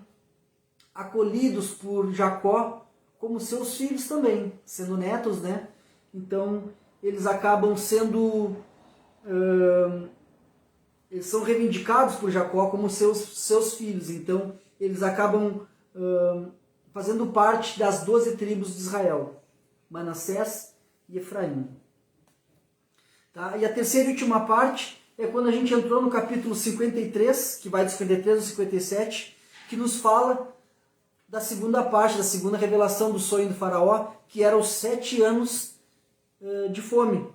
acolhidos por Jacó como seus filhos também, sendo netos, né? Então eles acabam sendo, eles são reivindicados por Jacó como seus filhos. Então eles acabam fazendo parte das 12 tribos de Israel, Manassés e Efraim. Tá? E a terceira e última parte é quando a gente entrou no capítulo 53, que vai do 53 ao 57, que nos fala da segunda parte, da segunda revelação do sonho do faraó, que eram os 7 anos de fome.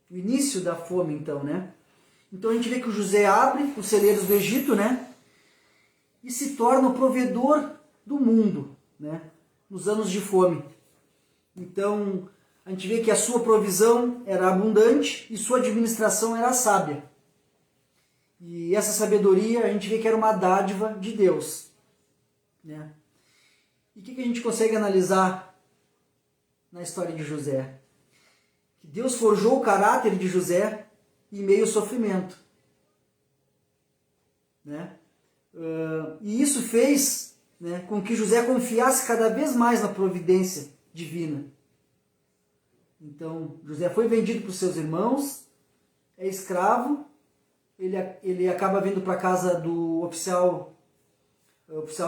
O início da fome, então, né? Então a gente vê que o José abre os celeiros do Egito, né? E se torna o provedor do mundo, né? Nos anos de fome. Então a gente vê que a sua provisão era abundante e sua administração era sábia. E essa sabedoria a gente vê que era uma dádiva de Deus, né? E o que a gente consegue analisar na história de José? Que Deus forjou o caráter de José em meio ao sofrimento, né? E isso fez, né, com que José confiasse cada vez mais na providência divina. Então, José foi vendido para os seus irmãos, é escravo, ele acaba vindo para a casa do oficial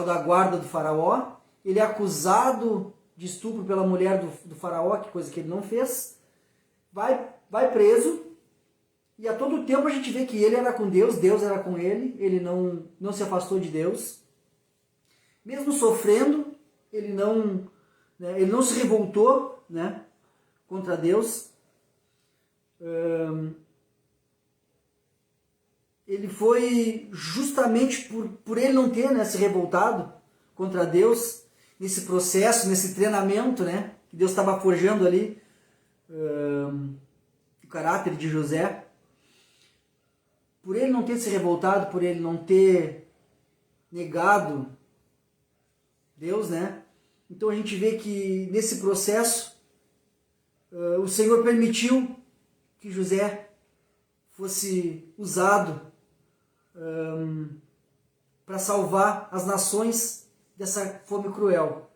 da guarda do faraó, ele é acusado de estupro pela mulher do faraó, que coisa que ele não fez, vai preso, e a todo tempo a gente vê que ele era com Deus, Deus era com ele não se afastou de Deus. Mesmo sofrendo, ele não se revoltou, né, contra Deus. Ele foi justamente por ele não ter, né, se revoltado contra Deus, nesse processo, nesse treinamento, né, que Deus estava forjando ali, o caráter de José. Por ele não ter se revoltado, por ele não ter negado Deus, né? Então a gente vê que nesse processo o Senhor permitiu que José fosse usado para salvar as nações dessa fome cruel.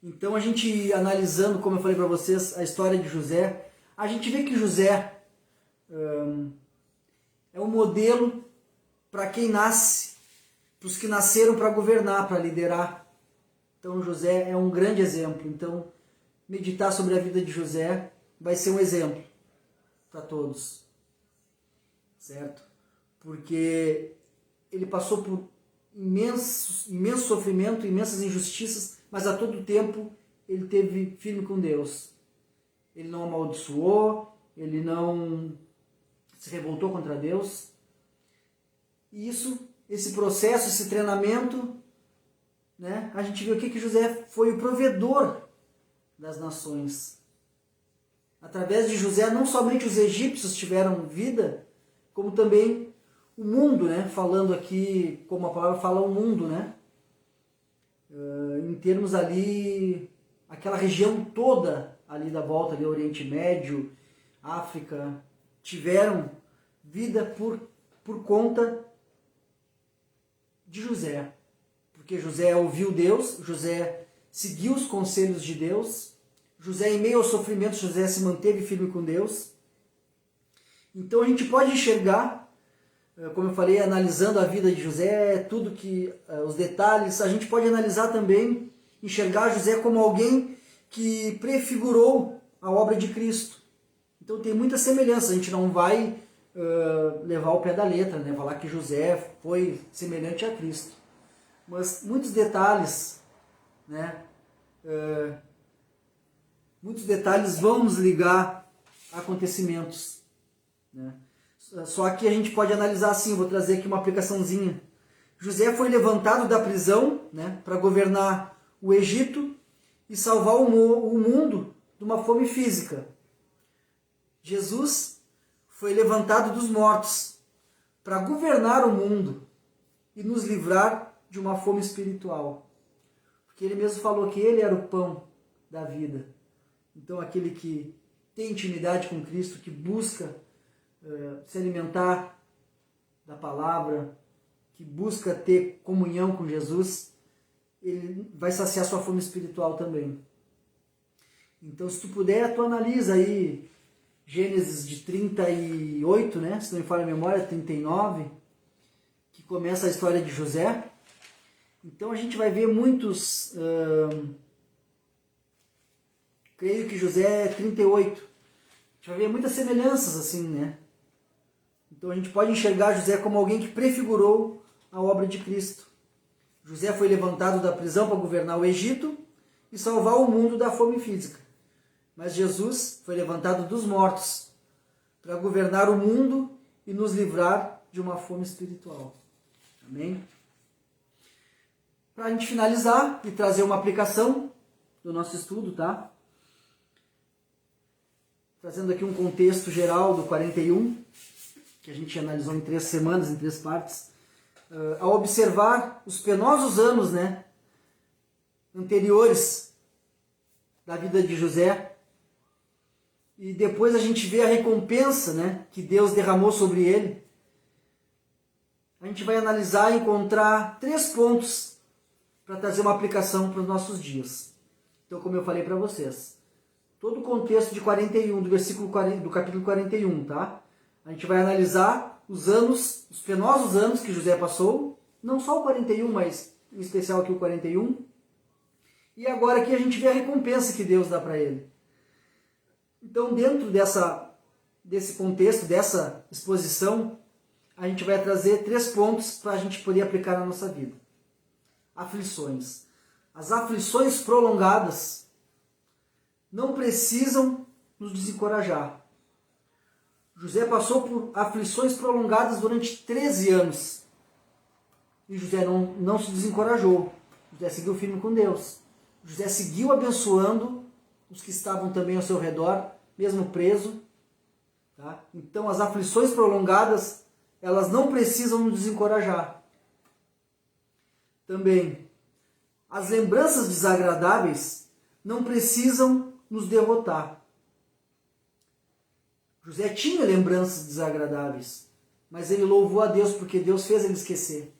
Então a gente analisando, como eu falei para vocês, a história de José, a gente vê que José é um modelo para quem nasce, para os que nasceram para governar, para liderar. Então José é um grande exemplo. Então meditar sobre a vida de José vai ser um exemplo para todos, certo? Porque ele passou por imenso sofrimento, imensas injustiças, mas a todo tempo ele teve firme com Deus. Ele não amaldiçoou, ele não se revoltou contra Deus. E esse processo, esse treinamento, né, a gente viu aqui que José foi o provedor das nações. Através de José, não somente os egípcios tiveram vida, como também o mundo, né? Falando aqui, como a palavra fala, o mundo, né? Em termos ali, aquela região toda ali da volta, ali, Oriente Médio, África, tiveram vida por conta de José. Porque José ouviu Deus, José seguiu os conselhos de Deus, José, em meio ao sofrimento, José se manteve firme com Deus. Então a gente pode enxergar, como eu falei, analisando a vida de José, tudo que, os detalhes, a gente pode analisar também, enxergar José como alguém que prefigurou a obra de Cristo. Então tem muita semelhança, a gente não vai levar ao pé da letra, né? Falar que José foi semelhante a Cristo. Mas muitos detalhes, né? Muitos detalhes vão nos ligar a acontecimentos, né? Só que a gente pode analisar assim, eu vou trazer aqui uma aplicaçãozinha. José foi levantado da prisão, né, para governar o Egito e salvar o mundo de uma fome física. Jesus foi levantado dos mortos para governar o mundo e nos livrar de uma fome espiritual. Porque ele mesmo falou que ele era o pão da vida. Então aquele que tem intimidade com Cristo, que busca se alimentar da palavra, que busca ter comunhão com Jesus, ele vai saciar sua fome espiritual também. Então, se tu puder, tu analisa aí Gênesis de 38, né? Se não me falha a memória, 39, que começa a história de José. Então a gente vai ver muitos... creio que José é 38. A gente vai ver muitas semelhanças assim, né? Então a gente pode enxergar José como alguém que prefigurou a obra de Cristo. José foi levantado da prisão para governar o Egito e salvar o mundo da fome física. Mas Jesus foi levantado dos mortos para governar o mundo e nos livrar de uma fome espiritual. Amém? Para a gente finalizar e trazer uma aplicação do nosso estudo, tá? Trazendo aqui um contexto geral do 41, que a gente analisou em 3 semanas, em 3 partes. Ao observar os penosos anos, né, anteriores da vida de José, e depois a gente vê a recompensa, né, que Deus derramou sobre ele, a gente vai analisar e encontrar 3 pontos para trazer uma aplicação para os nossos dias. Então, como eu falei para vocês, todo o contexto de 41, do capítulo 41, tá? A gente vai analisar os anos, os penosos anos que José passou, não só o 41, mas em especial aqui o 41. E agora aqui a gente vê a recompensa que Deus dá para ele. Então, dentro desse contexto, dessa exposição, a gente vai trazer 3 pontos para a gente poder aplicar na nossa vida. Aflições. As aflições prolongadas não precisam nos desencorajar. José passou por aflições prolongadas durante 13 anos. E José não se desencorajou. José seguiu firme com Deus. José seguiu abençoando os que estavam também ao seu redor, mesmo preso. Tá? Então as aflições prolongadas, elas não precisam nos desencorajar. Também, as lembranças desagradáveis não precisam nos derrotar. José tinha lembranças desagradáveis, mas ele louvou a Deus porque Deus fez ele esquecer.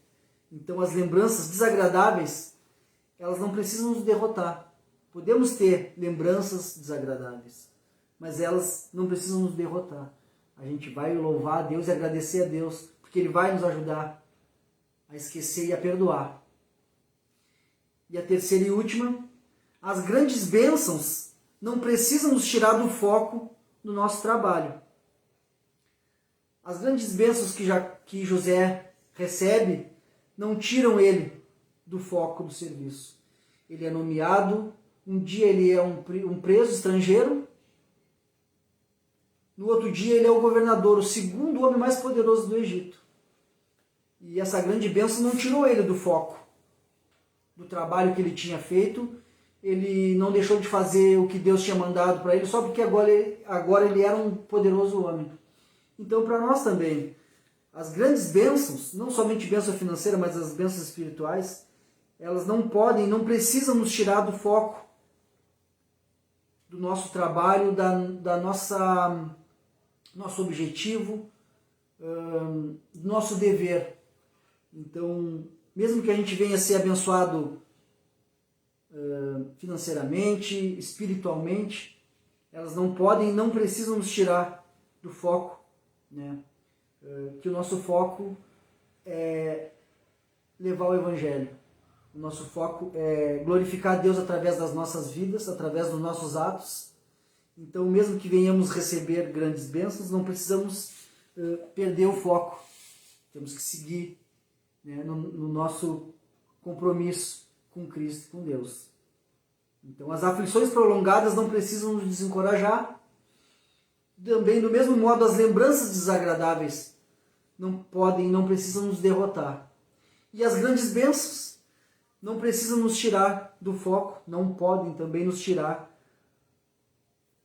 Então as lembranças desagradáveis, elas não precisam nos derrotar. Podemos ter lembranças desagradáveis, mas elas não precisam nos derrotar. A gente vai louvar a Deus e agradecer a Deus, porque Ele vai nos ajudar. a esquecer e a perdoar. E a terceira e última, as grandes bênçãos não precisam nos tirar do foco do nosso trabalho. As grandes bênçãos que José recebe não tiram ele do foco do serviço. Ele é nomeado, um dia ele é um preso estrangeiro, no outro dia ele é o governador, o segundo homem mais poderoso do Egito. E essa grande bênção não tirou ele do foco do trabalho que ele tinha feito. Ele não deixou de fazer o que Deus tinha mandado para ele, só porque agora ele era um poderoso homem. Então, para nós também, as grandes bênçãos, não somente bênção financeira, mas as bênçãos espirituais, elas não podem, não precisam nos tirar do foco do nosso trabalho, da nosso objetivo, do nosso dever. Então, mesmo que a gente venha a ser abençoado financeiramente, espiritualmente, elas não podem, não precisam nos tirar do foco, né? Que o nosso foco é levar o Evangelho. O nosso foco é glorificar a Deus através das nossas vidas, através dos nossos atos. Então, mesmo que venhamos receber grandes bênçãos, não precisamos perder o foco. Temos que seguir, né, no nosso compromisso com Cristo e com Deus. Então, as aflições prolongadas não precisam nos desencorajar. Também, do mesmo modo, as lembranças desagradáveis não precisam nos derrotar. E as grandes bênçãos não precisam nos tirar do foco, não podem também nos tirar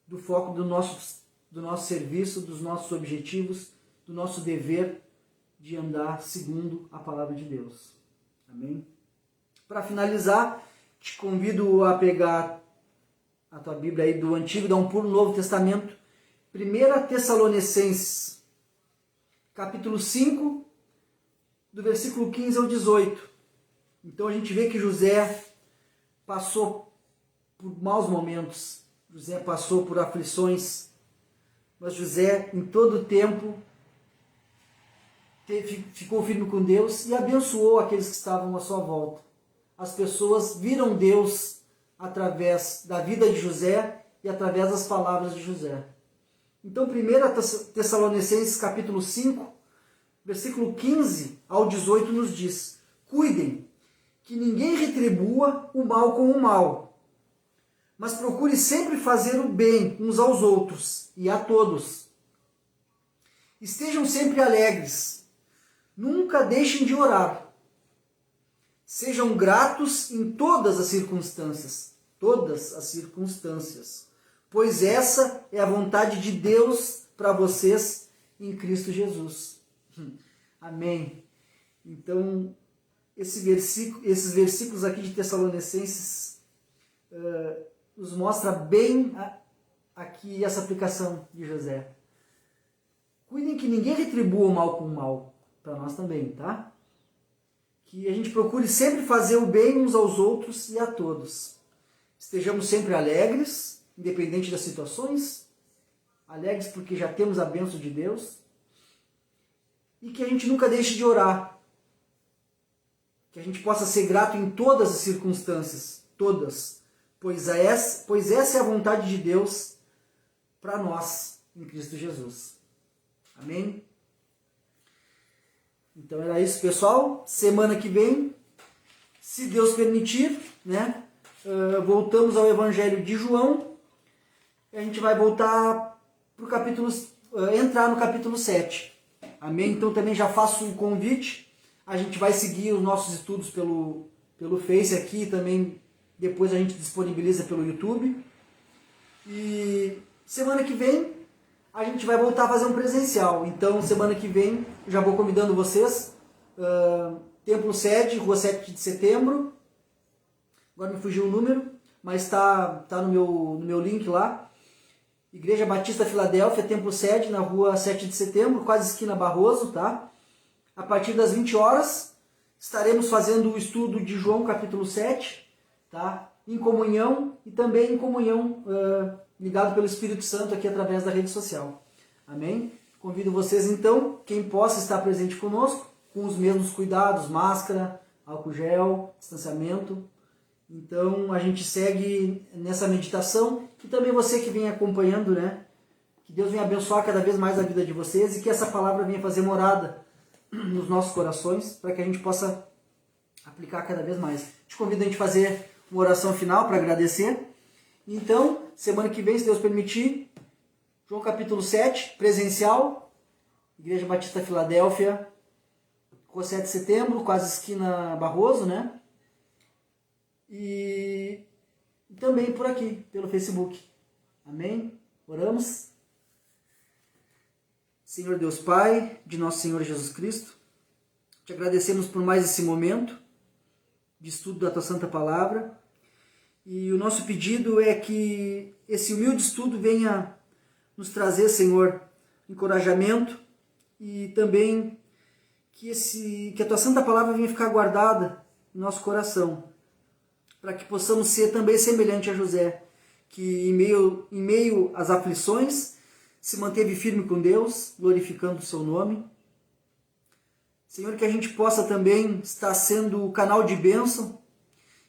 do foco do nosso serviço, dos nossos objetivos, do nosso dever de andar segundo a palavra de Deus. Amém? Para finalizar, te convido a pegar a tua Bíblia aí do Antigo, dar um pulo no Novo Testamento. 1 Tessalonicenses, capítulo 5, do versículo 15 ao 18. Então a gente vê que José passou por maus momentos, José passou por aflições, mas José, em todo o tempo, ficou firme com Deus e abençoou aqueles que estavam à sua volta. As pessoas viram Deus através da vida de José e através das palavras de José. Então, 1 Tessalonicenses capítulo 5, versículo 15 ao 18 nos diz: cuidem, que ninguém retribua o mal com o mal, mas procure sempre fazer o bem uns aos outros e a todos. Estejam sempre alegres, nunca deixem de orar. Sejam gratos em todas as circunstâncias, pois essa é a vontade de Deus para vocês em Cristo Jesus. Amém. Então, esses versículos aqui de Tessalonicenses nos mostra bem aqui essa aplicação de José. Cuidem que ninguém retribua o mal com o mal, para nós também, tá? Que a gente procure sempre fazer o bem uns aos outros e a todos. Estejamos sempre alegres, independente das situações, alegres porque já temos a bênção de Deus, e que a gente nunca deixe de orar, que a gente possa ser grato em todas as circunstâncias, todas, pois essa é a vontade de Deus para nós em Cristo Jesus. Amém? Então era isso, pessoal. Semana que vem, se Deus permitir, né, voltamos ao Evangelho de João. A gente vai voltar para o capítulo, entrar no capítulo 7. Amém? Então também já faço um convite. A gente vai seguir os nossos estudos pelo Face aqui, também depois a gente disponibiliza pelo YouTube. E semana que vem a gente vai voltar a fazer um presencial. Então, semana que vem, já vou convidando vocês. Templo Sede, Rua 7 de Setembro. Agora me fugiu o número, mas está no meu link lá. Igreja Batista Filadélfia, Templo Sede, na Rua 7 de Setembro, quase esquina Barroso, tá? A partir das 20 horas, estaremos fazendo o estudo de João, capítulo 7, tá? Em comunhão e também em comunhão ligado pelo Espírito Santo aqui através da rede social. Amém? Convido vocês então, quem possa estar presente conosco, com os mesmos cuidados, máscara, álcool gel, distanciamento. Então a gente segue nessa meditação e também você que vem acompanhando, né? Que Deus venha abençoar cada vez mais a vida de vocês e que essa palavra venha fazer morada nos nossos corações para que a gente possa aplicar cada vez mais. Te convido a gente fazer uma oração final para agradecer. Então, semana que vem, se Deus permitir, João capítulo 7, presencial, Igreja Batista Filadélfia, Rua 7 de Setembro, quase esquina Barroso, né? E também por aqui, pelo Facebook. Amém? Oramos. Senhor Deus Pai, de nosso Senhor Jesus Cristo, te agradecemos por mais esse momento de estudo da Tua Santa Palavra. E o nosso pedido é que esse humilde estudo venha nos trazer, Senhor, encorajamento e também que a Tua Santa Palavra venha ficar guardada no nosso coração, para que possamos ser também semelhante a José, que em meio às aflições se manteve firme com Deus, glorificando o seu nome. Senhor, que a gente possa também estar sendo o canal de bênção,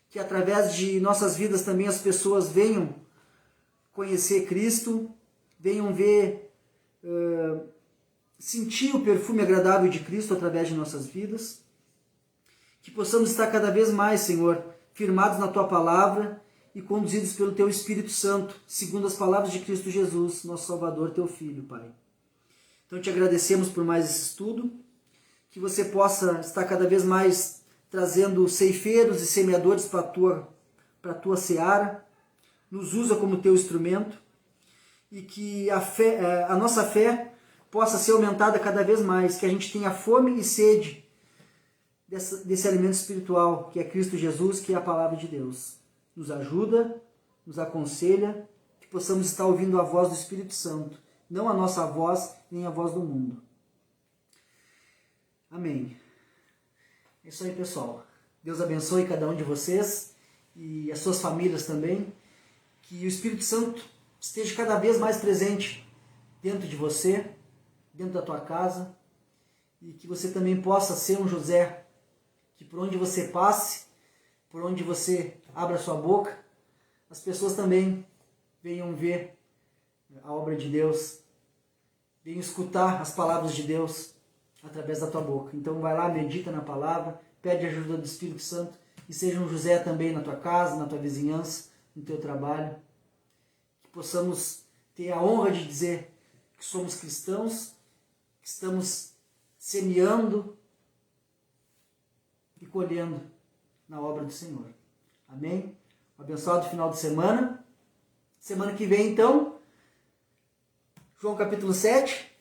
que através de nossas vidas também as pessoas venham conhecer Cristo, venham ver, sentir o perfume agradável de Cristo através de nossas vidas. Que possamos estar cada vez mais, Senhor, firmados na Tua Palavra e conduzidos pelo Teu Espírito Santo, segundo as palavras de Cristo Jesus, nosso Salvador, Teu Filho, Pai. Então te agradecemos por mais esse estudo, que você possa estar cada vez mais trazendo ceifeiros e semeadores para a tua seara, nos usa como Teu instrumento, e que a nossa fé possa ser aumentada cada vez mais, que a gente tenha fome e sede desse alimento espiritual, que é Cristo Jesus, que é a Palavra de Deus. Nos ajuda, nos aconselha, que possamos estar ouvindo a voz do Espírito Santo, não a nossa voz, nem a voz do mundo. Amém. É isso aí, pessoal. Deus abençoe cada um de vocês e as suas famílias também. Que o Espírito Santo esteja cada vez mais presente dentro de você, dentro da tua casa, e que você também possa ser um José, que por onde você passe, por onde você abra sua boca, as pessoas também venham ver a obra de Deus, venham escutar as palavras de Deus através da tua boca. Então vai lá, medita na palavra, pede a ajuda do Espírito Santo e seja um José também na tua casa, na tua vizinhança, no teu trabalho. Que possamos ter a honra de dizer que somos cristãos, que estamos semeando e colhendo na obra do Senhor. Amém? Um abençoado final de semana. Semana que vem, então, João capítulo 7,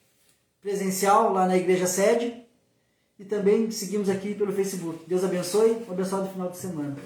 presencial lá na igreja sede. E também seguimos aqui pelo Facebook. Deus abençoe. Um abençoado final de semana.